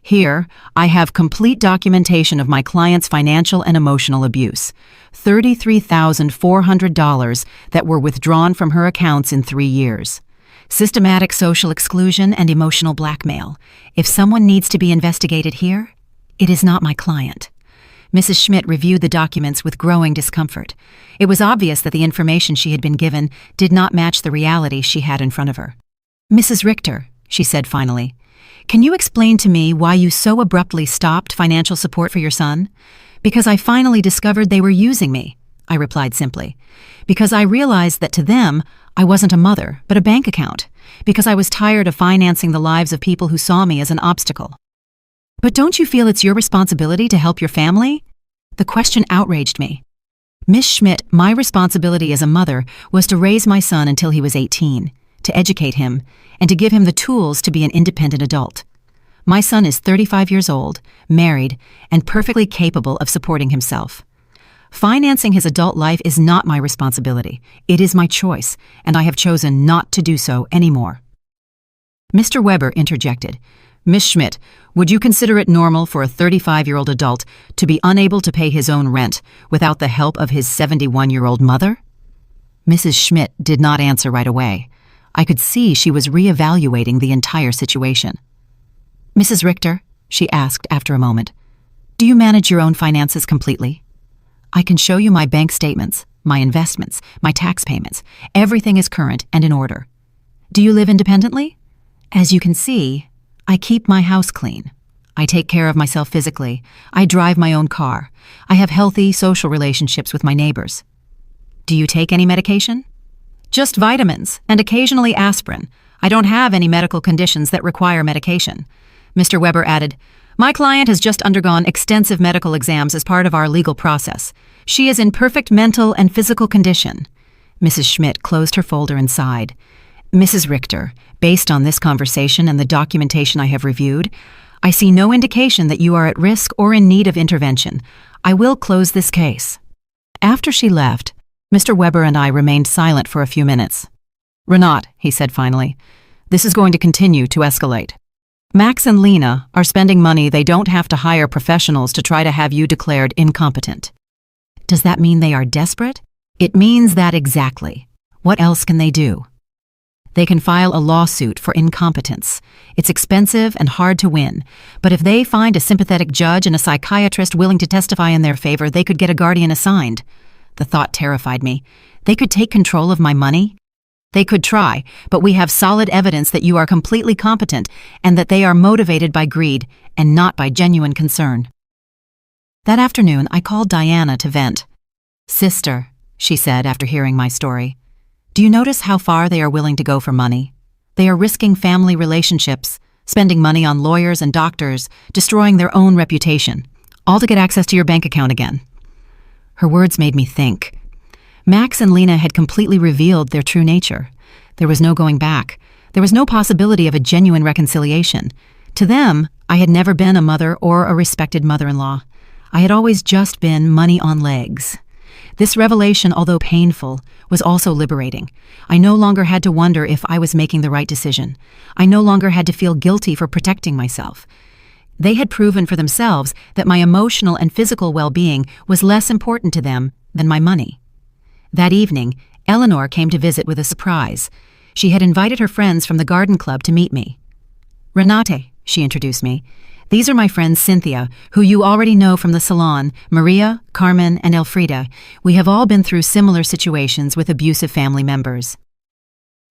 "Here, I have complete documentation of my client's financial and emotional abuse. $33,400 that were withdrawn from her accounts in 3 years. Systematic social exclusion and emotional blackmail. If someone needs to be investigated here, it is not my client." Mrs. Schmidt reviewed the documents with growing discomfort. It was obvious that the information she had been given did not match the reality she had in front of her. "Mrs. Richter," she said finally, "can you explain to me why you so abruptly stopped financial support for your son?" "Because I finally discovered they were using me," I replied simply. "Because I realized that to them, I wasn't a mother, but a bank account. Because I was tired of financing the lives of people who saw me as an obstacle." "But don't you feel it's your responsibility to help your family?" The question outraged me. "Miss Schmidt, my responsibility as a mother was to raise my son until he was 18, to educate him, and to give him the tools to be an independent adult. My son is 35 years old, married, and perfectly capable of supporting himself. Financing his adult life is not my responsibility. It is my choice, and I have chosen not to do so anymore." Mr. Weber interjected. "Miss Schmidt, would you consider it normal for a 35-year-old adult to be unable to pay his own rent without the help of his 71-year-old mother?" Mrs. Schmidt did not answer right away. I could see she was reevaluating the entire situation. "Mrs. Richter," she asked after a moment, "do you manage your own finances completely?" "I can show you my bank statements, my investments, my tax payments. Everything is current and in order." "Do you live independently?" "As you can see, I keep my house clean. I take care of myself physically. I drive my own car. I have healthy social relationships with my neighbors." "Do you take any medication?" "Just vitamins and occasionally aspirin. I don't have any medical conditions that require medication." Mr. Weber added, "My client has just undergone extensive medical exams as part of our legal process. She is in perfect mental and physical condition." Mrs. Schmidt closed her folder and sighed. "Mrs. Richter, based on this conversation and the documentation I have reviewed, I see no indication that you are at risk or in need of intervention. I will close this case." After she left, Mr. Weber and I remained silent for a few minutes. "Renat," he said finally, "this is going to continue to escalate. Max and Lena are spending money they don't have to hire professionals to try to have you declared incompetent." "Does that mean they are desperate?" "It means that exactly. What else can they do?" "They can file a lawsuit for incompetence. It's expensive and hard to win, but if they find a sympathetic judge and a psychiatrist willing to testify in their favor, they could get a guardian assigned." The thought terrified me. "They could take control of my money?" "They could try, but we have solid evidence that you are completely competent and that they are motivated by greed and not by genuine concern." That afternoon, I called Diana to vent. "Sister," she said after hearing my story, "do you notice how far they are willing to go for money? They are risking family relationships, spending money on lawyers and doctors, destroying their own reputation, all to get access to your bank account again." Her words made me think. Max and Lena had completely revealed their true nature. There was no going back. There was no possibility of a genuine reconciliation. To them, I had never been a mother or a respected mother-in-law. I had always just been money on legs. This revelation, although painful, was also liberating. I no longer had to wonder if I was making the right decision. I no longer had to feel guilty for protecting myself. They had proven for themselves that my emotional and physical well-being was less important to them than my money. That evening, Eleanor came to visit with a surprise. She had invited her friends from the garden club to meet me. "Renate," she introduced me. "These are my friends Cynthia, who you already know from the salon, Maria, Carmen, and Elfrida. We have all been through similar situations with abusive family members."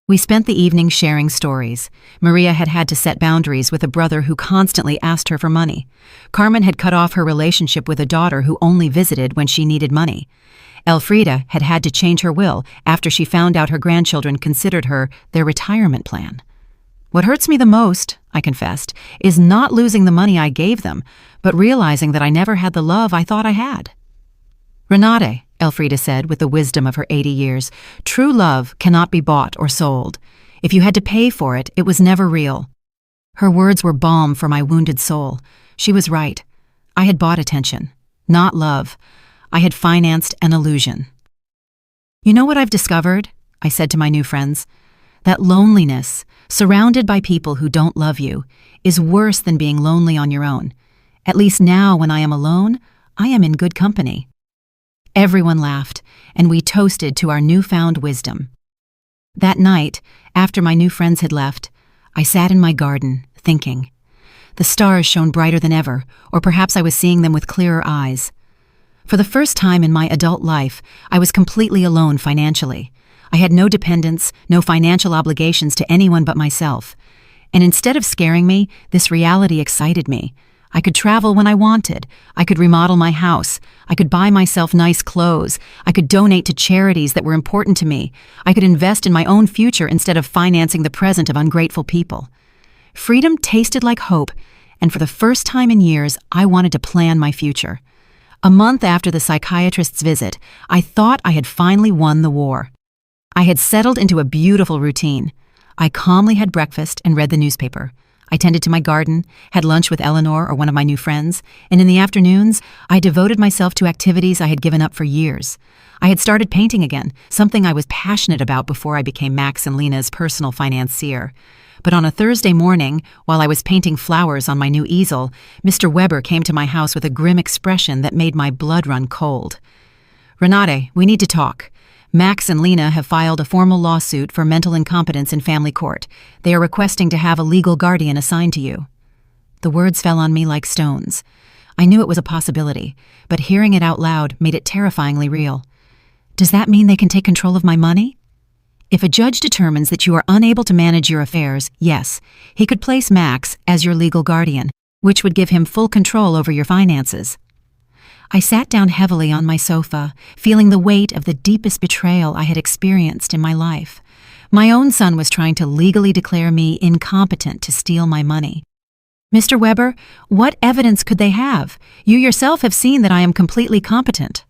We spent the evening sharing stories. Maria had had to set boundaries with a brother who constantly asked her for money. Carmen had cut off her relationship with a daughter who only visited when she needed money. Elfrida had had to change her will after she found out her grandchildren considered her their retirement plan. "What hurts me the most," I confessed, "is not losing the money I gave them, but realizing that I never had the love I thought I had." "Renate," Elfrida said with the wisdom of her 80 years, "true love cannot be bought or sold. If you had to pay for it, it was never real." Her words were balm for my wounded soul. She was right. I had bought attention, not love. I had financed an illusion. "You know what I've discovered?" I said to my new friends. "That loneliness, surrounded by people who don't love you, is worse than being lonely on your own. At least now, when I am alone, I am in good company." Everyone laughed, and we toasted to our newfound wisdom. That night, after my new friends had left, I sat in my garden, thinking. The stars shone brighter than ever, or perhaps I was seeing them with clearer eyes. For the first time in my adult life, I was completely alone financially. I had no dependents, no financial obligations to anyone but myself. And instead of scaring me, this reality excited me. I could travel when I wanted. I could remodel my house. I could buy myself nice clothes. I could donate to charities that were important to me. I could invest in my own future instead of financing the present of ungrateful people. Freedom tasted like hope, and for the first time in years, I wanted to plan my future. A month after the psychiatrist's visit, I thought I had finally won the war. I had settled into a beautiful routine. I calmly had breakfast and read the newspaper. I tended to my garden, had lunch with Eleanor or one of my new friends, and in the afternoons, I devoted myself to activities I had given up for years. I had started painting again, something I was passionate about before I became Max and Lena's personal financier. But on a Thursday morning, while I was painting flowers on my new easel, Mr. Weber came to my house with a grim expression that made my blood run cold. "Renate, we need to talk. Max and Lena have filed a formal lawsuit for mental incompetence in family court. They are requesting to have a legal guardian assigned to you." The words fell on me like stones. I knew it was a possibility, but hearing it out loud made it terrifyingly real. "Does that mean they can take control of my money?" "If a judge determines that you are unable to manage your affairs, yes, he could place Max as your legal guardian, which would give him full control over your finances." I sat down heavily on my sofa, feeling the weight of the deepest betrayal I had experienced in my life. My own son was trying to legally declare me incompetent to steal my money. "Mr. Weber, what evidence could they have? You yourself have seen that I am completely competent."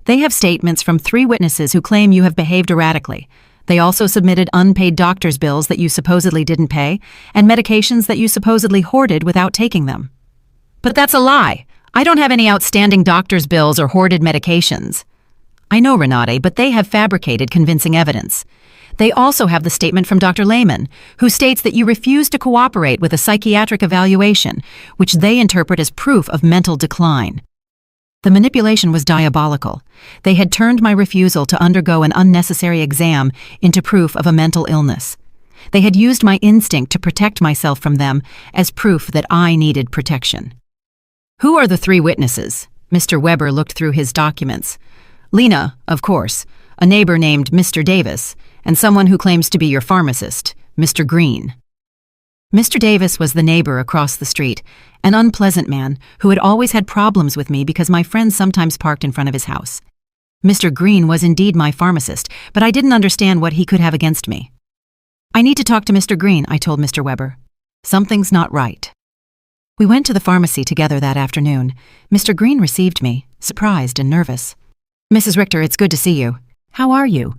"They have statements from 3 witnesses who claim you have behaved erratically. They also submitted unpaid doctor's bills that you supposedly didn't pay, and medications that you supposedly hoarded without taking them." "But that's a lie. I don't have any outstanding doctor's bills or hoarded medications." I know, Renate, but they have fabricated convincing evidence. They also have the statement from Dr. Lehman, who states that you refused to cooperate with a psychiatric evaluation, which they interpret as proof of mental decline. The manipulation was diabolical. They had turned my refusal to undergo an unnecessary exam into proof of a mental illness. They had used my instinct to protect myself from them as proof that I needed protection. Who are the three witnesses? Mr. Weber looked through his documents. Lena, of course, a neighbor named Mr. Davis, and someone who claims to be your pharmacist, Mr. Green. Mr. Davis was the neighbor across the street, an unpleasant man who had always had problems with me because my friends sometimes parked in front of his house. Mr. Green was indeed my pharmacist, but I didn't understand what he could have against me. I need to talk to Mr. Green, I told Mr. Weber. Something's not right. We went to the pharmacy together that afternoon. Mr. Green received me, surprised and nervous. Mrs. Richter, it's good to see you. How are you?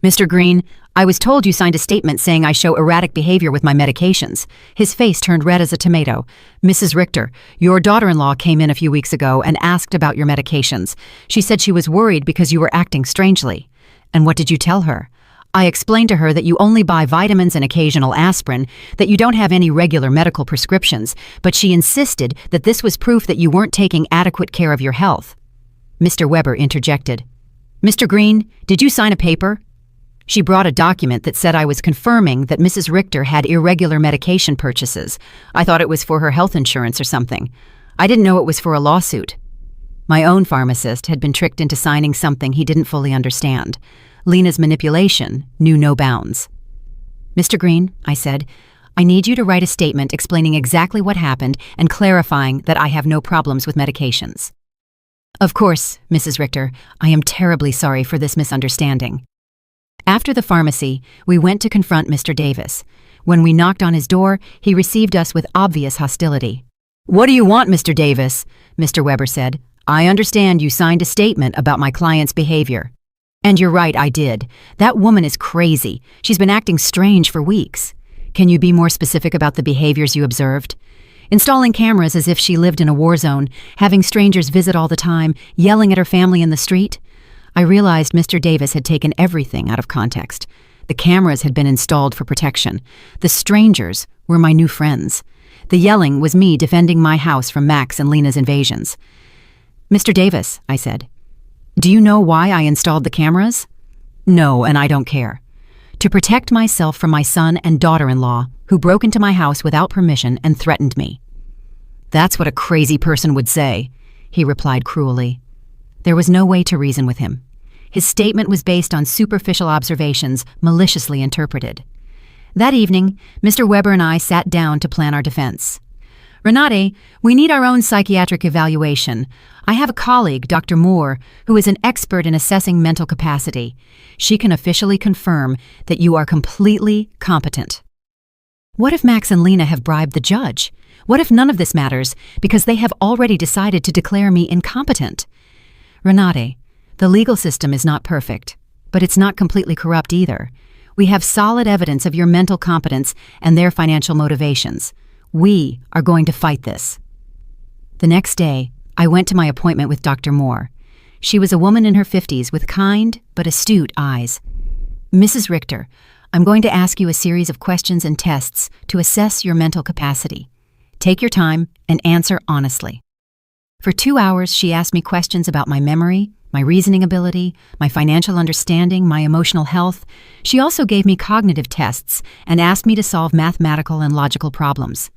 Mr. Green, I was told you signed a statement saying I show erratic behavior with my medications. His face turned red as a tomato. Mrs. Richter, your daughter-in-law came in a few weeks ago and asked about your medications. She said she was worried because you were acting strangely. And what did you tell her? I explained to her that you only buy vitamins and occasional aspirin, that you don't have any regular medical prescriptions, but she insisted that this was proof that you weren't taking adequate care of your health. Mr. Weber interjected. Mr. Green, did you sign a paper? She brought a document that said I was confirming that Mrs. Richter had irregular medication purchases. I thought it was for her health insurance or something. I didn't know it was for a lawsuit. My own pharmacist had been tricked into signing something he didn't fully understand. Lena's manipulation knew no bounds. Mr. Green, I said, I need you to write a statement explaining exactly what happened and clarifying that I have no problems with medications. Of course, Mrs. Richter, I am terribly sorry for this misunderstanding. After the pharmacy, we went to confront Mr. Davis. When we knocked on his door, he received us with obvious hostility. What do you want, Mr. Davis? Mr. Weber said. I understand you signed a statement about my client's behavior. And you're right, I did. That woman is crazy. She's been acting strange for weeks. Can you be more specific about the behaviors you observed? Installing cameras as if she lived in a war zone, having strangers visit all the time, yelling at her family in the street? I realized Mr. Davis had taken everything out of context. The cameras had been installed for protection. The strangers were my new friends. The yelling was me defending my house from Max and Lena's invasions. Mr. Davis, I said, do you know why I installed the cameras? No, and I don't care. To protect myself from my son and daughter-in-law, who broke into my house without permission and threatened me. That's what a crazy person would say, he replied cruelly. There was no way to reason with him. His statement was based on superficial observations maliciously interpreted. That evening, Mr. Weber and I sat down to plan our defense. Renate, we need our own psychiatric evaluation. I have a colleague, Dr. Moore, who is an expert in assessing mental capacity. She can officially confirm that you are completely competent. What if Max and Lena have bribed the judge? What if none of this matters because they have already decided to declare me incompetent? Renate, the legal system is not perfect, but it's not completely corrupt either. We have solid evidence of your mental competence and their financial motivations. We are going to fight this. The next day, I went to my appointment with Dr. Moore. She was a woman in her 50s with kind but astute eyes. Mrs. Richter, I'm going to ask you a series of questions and tests to assess your mental capacity. Take your time and answer honestly. For 2 hours, she asked me questions about my memory, my reasoning ability, my financial understanding, my emotional health. She also gave me cognitive tests and asked me to solve mathematical and logical problems.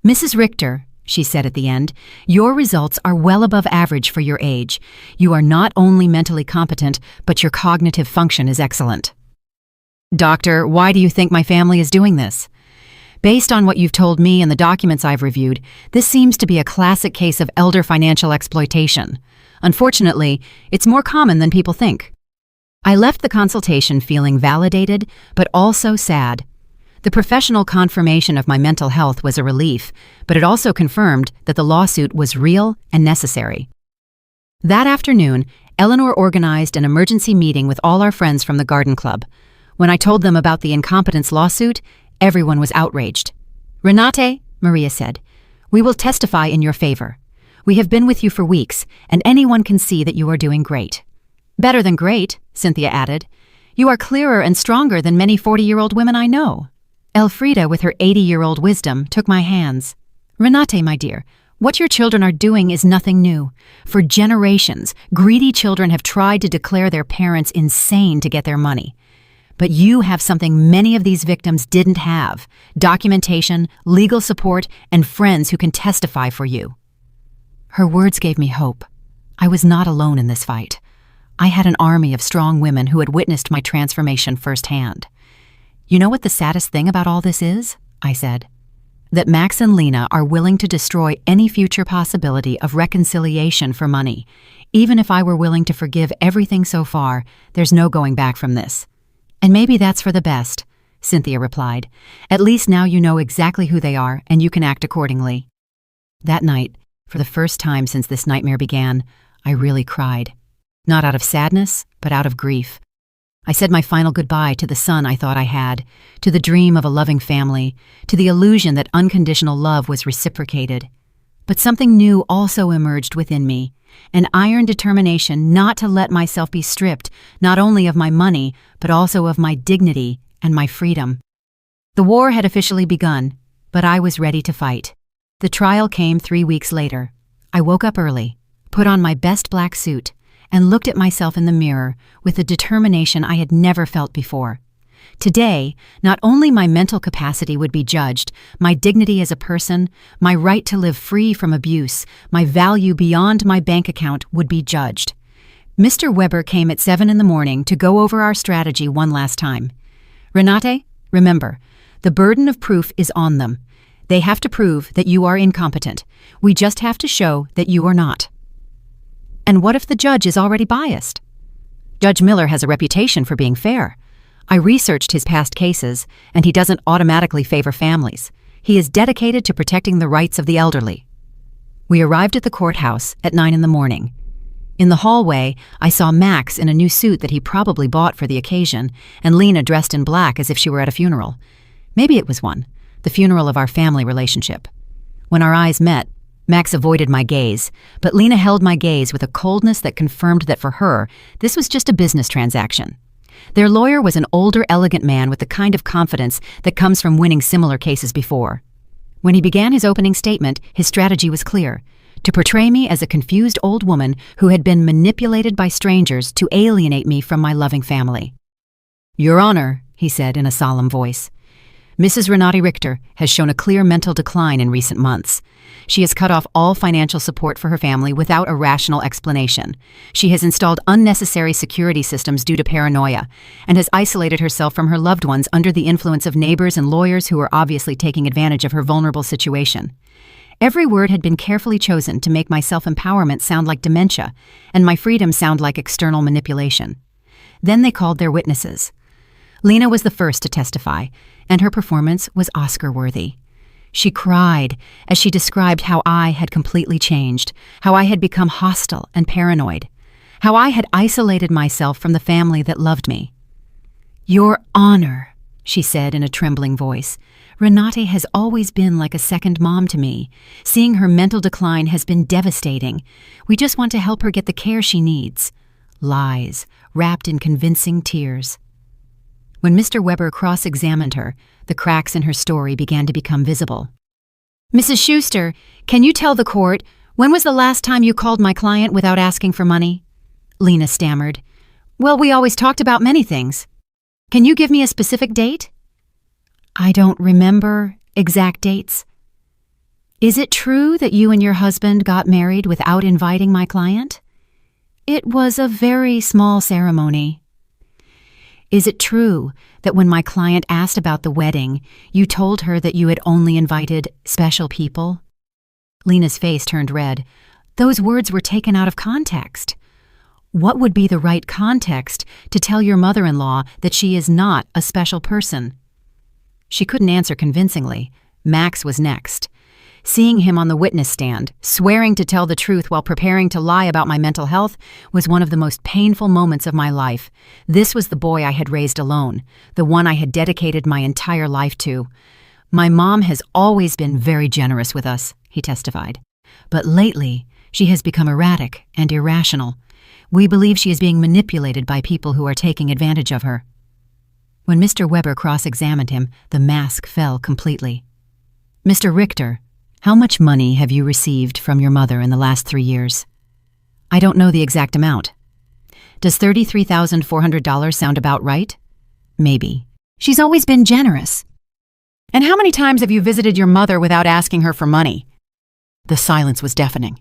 Mrs. Richter, she said at the end, your results are well above average for your age. You are not only mentally competent, but your cognitive function is excellent. Doctor, why do you think my family is doing this? Based on what you've told me and the documents I've reviewed, this seems to be a classic case of elder financial exploitation. Unfortunately, it's more common than people think. I left the consultation feeling validated, but also sad. The professional confirmation of my mental health was a relief, but it also confirmed that the lawsuit was real and necessary. That afternoon, Eleanor organized an emergency meeting with all our friends from the garden club. When I told them about the incompetence lawsuit, everyone was outraged. Renate, Maria said, we will testify in your favor. We have been with you for weeks, and anyone can see that you are doing great. Better than great, Cynthia added. You are clearer and stronger than many 40-year-old women I know. Elfrida, with her 80-year-old wisdom, took my hands. Renate, my dear, what your children are doing is nothing new. For generations, greedy children have tried to declare their parents insane to get their money. But you have something many of these victims didn't have: documentation, legal support, and friends who can testify for you. Her words gave me hope. I was not alone in this fight. I had an army of strong women who had witnessed my transformation firsthand. You know what the saddest thing about all this is? I said. That Max and Lena are willing to destroy any future possibility of reconciliation for money. Even if I were willing to forgive everything so far, there's no going back from this. And maybe that's for the best, Cynthia replied. At least now you know exactly who they are and you can act accordingly. That night, for the first time since this nightmare began, I really cried. Not out of sadness, but out of grief. I said my final goodbye to the son I thought I had, to the dream of a loving family, to the illusion that unconditional love was reciprocated. But something new also emerged within me, an iron determination not to let myself be stripped not only of my money, but also of my dignity and my freedom. The war had officially begun, but I was ready to fight. The trial came 3 weeks later. I woke up early, put on my best black suit, and looked at myself in the mirror with a determination I had never felt before. Today, not only my mental capacity would be judged, my dignity as a person, my right to live free from abuse, my value beyond my bank account would be judged. Mr. Weber came at 7 a.m. to go over our strategy one last time. Renate, remember, the burden of proof is on them. They have to prove that you are incompetent. We just have to show that you are not. And what if the judge is already biased? Judge Miller has a reputation for being fair. I researched his past cases, and he doesn't automatically favor families. He is dedicated to protecting the rights of the elderly. We arrived at the courthouse at 9 a.m. In the hallway, I saw Max in a new suit that he probably bought for the occasion, and Lena dressed in black as if she were at a funeral. Maybe it was one, the funeral of our family relationship. When our eyes met, Max avoided my gaze, but Lena held my gaze with a coldness that confirmed that for her, this was just a business transaction. Their lawyer was an older, elegant man with the kind of confidence that comes from winning similar cases before. When he began his opening statement, his strategy was clear: to portray me as a confused old woman who had been manipulated by strangers to alienate me from my loving family. Your Honor, he said in a solemn voice, Mrs. Renate Richter has shown a clear mental decline in recent months. She has cut off all financial support for her family without a rational explanation. She has installed unnecessary security systems due to paranoia, and has isolated herself from her loved ones under the influence of neighbors and lawyers who are obviously taking advantage of her vulnerable situation. Every word had been carefully chosen to make my self-empowerment sound like dementia, and my freedom sound like external manipulation. Then they called their witnesses. Lena was the first to testify, and her performance was Oscar-worthy. She cried as she described how I had completely changed, how I had become hostile and paranoid, how I had isolated myself from the family that loved me. Your Honor, she said in a trembling voice, Renate has always been like a second mom to me. Seeing her mental decline has been devastating. We just want to help her get the care she needs. Lies, wrapped in convincing tears. When Mr. Weber cross-examined her, the cracks in her story began to become visible. Mrs. Schuster, can you tell the court, when was the last time you called my client without asking for money? Lena stammered. Well, we always talked about many things. Can you give me a specific date? I don't remember exact dates. Is it true that you and your husband got married without inviting my client? It was a very small ceremony. Is it true that when my client asked about the wedding, you told her that you had only invited special people? Lena's face turned red. Those words were taken out of context. What would be the right context to tell your mother-in-law that she is not a special person? She couldn't answer convincingly. Max was next. Seeing him on the witness stand, swearing to tell the truth while preparing to lie about my mental health, was one of the most painful moments of my life. This was the boy I had raised alone, the one I had dedicated my entire life to. My mom has always been very generous with us, he testified. But lately, she has become erratic and irrational. We believe she is being manipulated by people who are taking advantage of her." When Mr. Weber cross-examined him, the mask fell completely. "Mr. Richter, how much money have you received from your mother in the last 3 years?" "I don't know the exact amount." "Does $33,400 sound about right?" "Maybe. She's always been generous." "And how many times have you visited your mother without asking her for money?" The silence was deafening.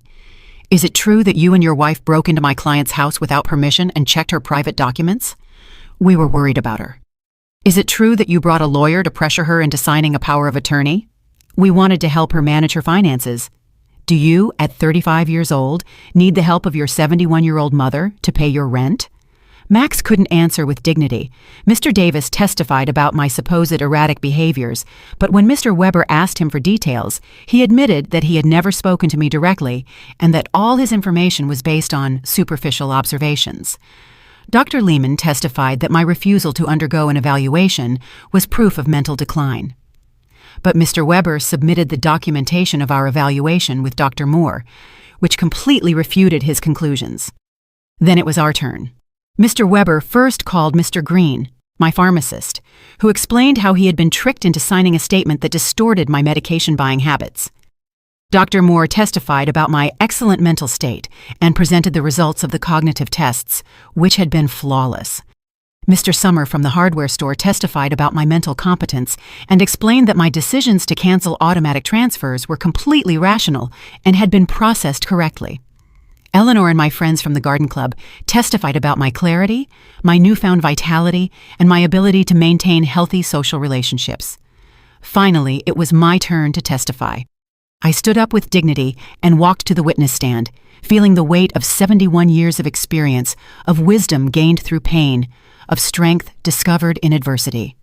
"Is it true that you and your wife broke into my client's house without permission and checked her private documents?" "We were worried about her." "Is it true that you brought a lawyer to pressure her into signing a power of attorney?" "We wanted to help her manage her finances." "Do you, at 35 years old, need the help of your 71-year-old mother to pay your rent?" Max couldn't answer with dignity. Mr. Davis testified about my supposed erratic behaviors, but when Mr. Weber asked him for details, he admitted that he had never spoken to me directly and that all his information was based on superficial observations. Dr. Lehman testified that my refusal to undergo an evaluation was proof of mental decline. But Mr. Weber submitted the documentation of our evaluation with Dr. Moore, which completely refuted his conclusions. Then it was our turn. Mr. Weber first called Mr. Green, my pharmacist, who explained how he had been tricked into signing a statement that distorted my medication buying habits. Dr. Moore testified about my excellent mental state and presented the results of the cognitive tests, which had been flawless. Mr. Summer from the hardware store testified about my mental competence and explained that my decisions to cancel automatic transfers were completely rational and had been processed correctly. Eleanor and my friends from the garden club testified about my clarity, my newfound vitality, and my ability to maintain healthy social relationships. Finally, it was my turn to testify. I stood up with dignity and walked to the witness stand, feeling the weight of 71 years of experience, of wisdom gained through pain, of strength discovered in adversity.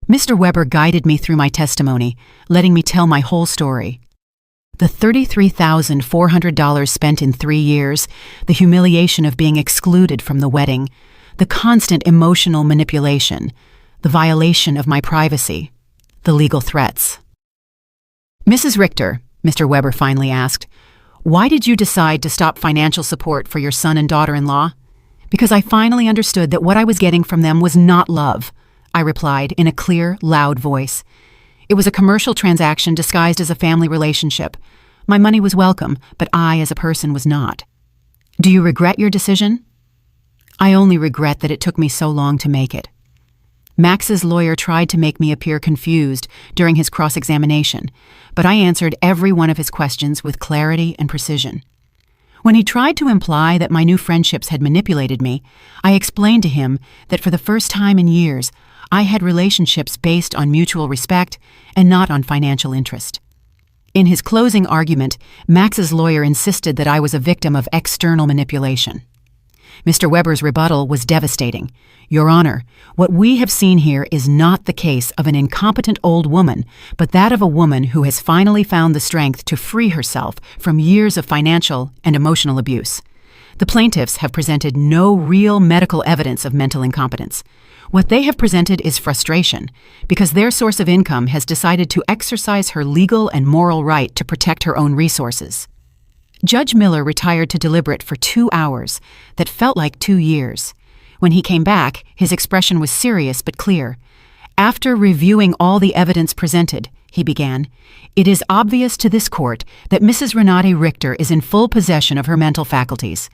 Mr. Weber guided me through my testimony, letting me tell my whole story. The $33,400 spent in 3 years, the humiliation of being excluded from the wedding, the constant emotional manipulation, the violation of my privacy, the legal threats. "Mrs. Richter," Mr. Weber finally asked, "why did you decide to stop financial support for your son and daughter-in-law?" "Because I finally understood that what I was getting from them was not love," I replied in a clear, loud voice. "It was a commercial transaction disguised as a family relationship. My money was welcome, but I, as a person, was not." "Do you regret your decision?" "I only regret that it took me so long to make it." Max's lawyer tried to make me appear confused during his cross-examination, but I answered every one of his questions with clarity and precision. When he tried to imply that my new friendships had manipulated me, I explained to him that for the first time in years, I had relationships based on mutual respect and not on financial interest. In his closing argument, Max's lawyer insisted that I was a victim of external manipulation. Mr. Weber's rebuttal was devastating. "Your Honor, what we have seen here is not the case of an incompetent old woman, but that of a woman who has finally found the strength to free herself from years of financial and emotional abuse. The plaintiffs have presented no real medical evidence of mental incompetence. What they have presented is frustration, because their source of income has decided to exercise her legal and moral right to protect her own resources." Judge Miller retired to deliberate for 2 hours that felt like 2 years. When he came back, his expression was serious but clear. "After reviewing all the evidence presented," he began, "it is obvious to this court that Mrs. Renate Richter is in full possession of her mental faculties.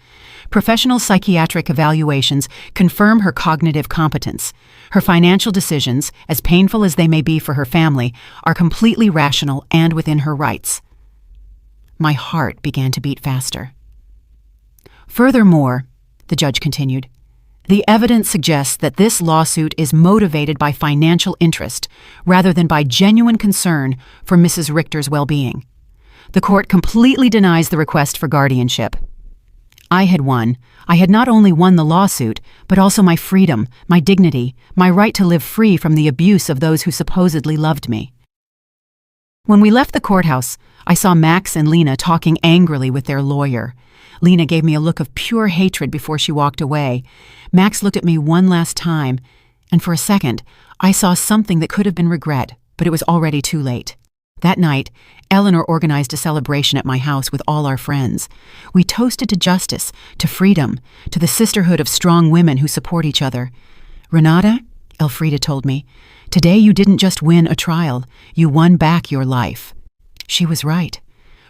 Professional psychiatric evaluations confirm her cognitive competence. Her financial decisions, as painful as they may be for her family, are completely rational and within her rights." My heart began to beat faster. "Furthermore," the judge continued, "the evidence suggests that this lawsuit is motivated by financial interest rather than by genuine concern for Mrs. Richter's well-being. The court completely denies the request for guardianship." I had won. I had not only won the lawsuit, but also my freedom, my dignity, my right to live free from the abuse of those who supposedly loved me. When we left the courthouse, I saw Max and Lena talking angrily with their lawyer. Lena gave me a look of pure hatred before she walked away. Max looked at me one last time, and for a second, I saw something that could have been regret, but it was already too late. That night, Eleanor organized a celebration at my house with all our friends. We toasted to justice, to freedom, to the sisterhood of strong women who support each other. "Renata," Elfrida told me, "today you didn't just win a trial, you won back your life." She was right.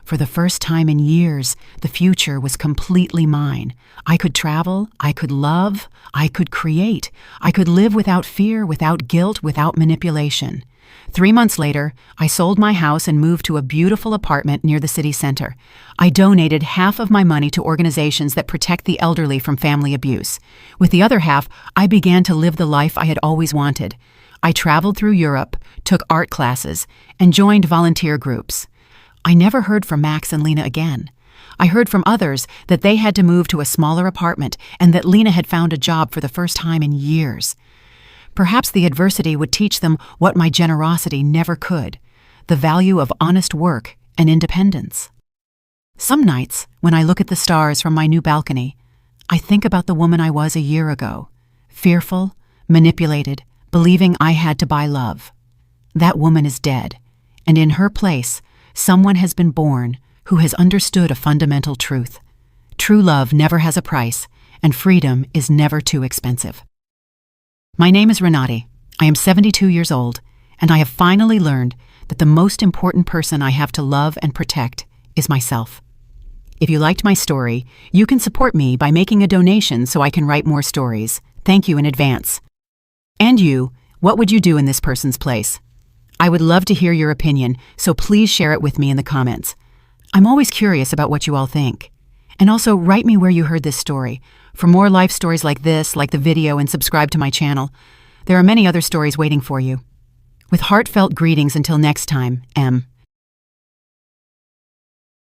For the first time in years, the future was completely mine. I could travel, I could love, I could create. I could live without fear, without guilt, without manipulation. 3 months later, I sold my house and moved to a beautiful apartment near the city center. I donated half of my money to organizations that protect the elderly from family abuse. With the other half, I began to live the life I had always wanted. I traveled through Europe, took art classes, and joined volunteer groups. I never heard from Max and Lena again. I heard from others that they had to move to a smaller apartment and that Lena had found a job for the first time in years. Perhaps the adversity would teach them what my generosity never could, the value of honest work and independence. Some nights, when I look at the stars from my new balcony, I think about the woman I was a year ago, fearful, manipulated, believing I had to buy love. That woman is dead, and in her place, someone has been born who has understood a fundamental truth. True love never has a price, and freedom is never too expensive. My name is Renati. I am 72 years old, and I have finally learned that the most important person I have to love and protect is myself. If you liked my story, you can support me by making a donation so I can write more stories. Thank you in advance. And you, what would you do in this person's place? I would love to hear your opinion, so please share it with me in the comments. I'm always curious about what you all think. And also write me where you heard this story. For more life stories like this, like the video, and subscribe to my channel. There are many other stories waiting for you. With heartfelt greetings until next time, M.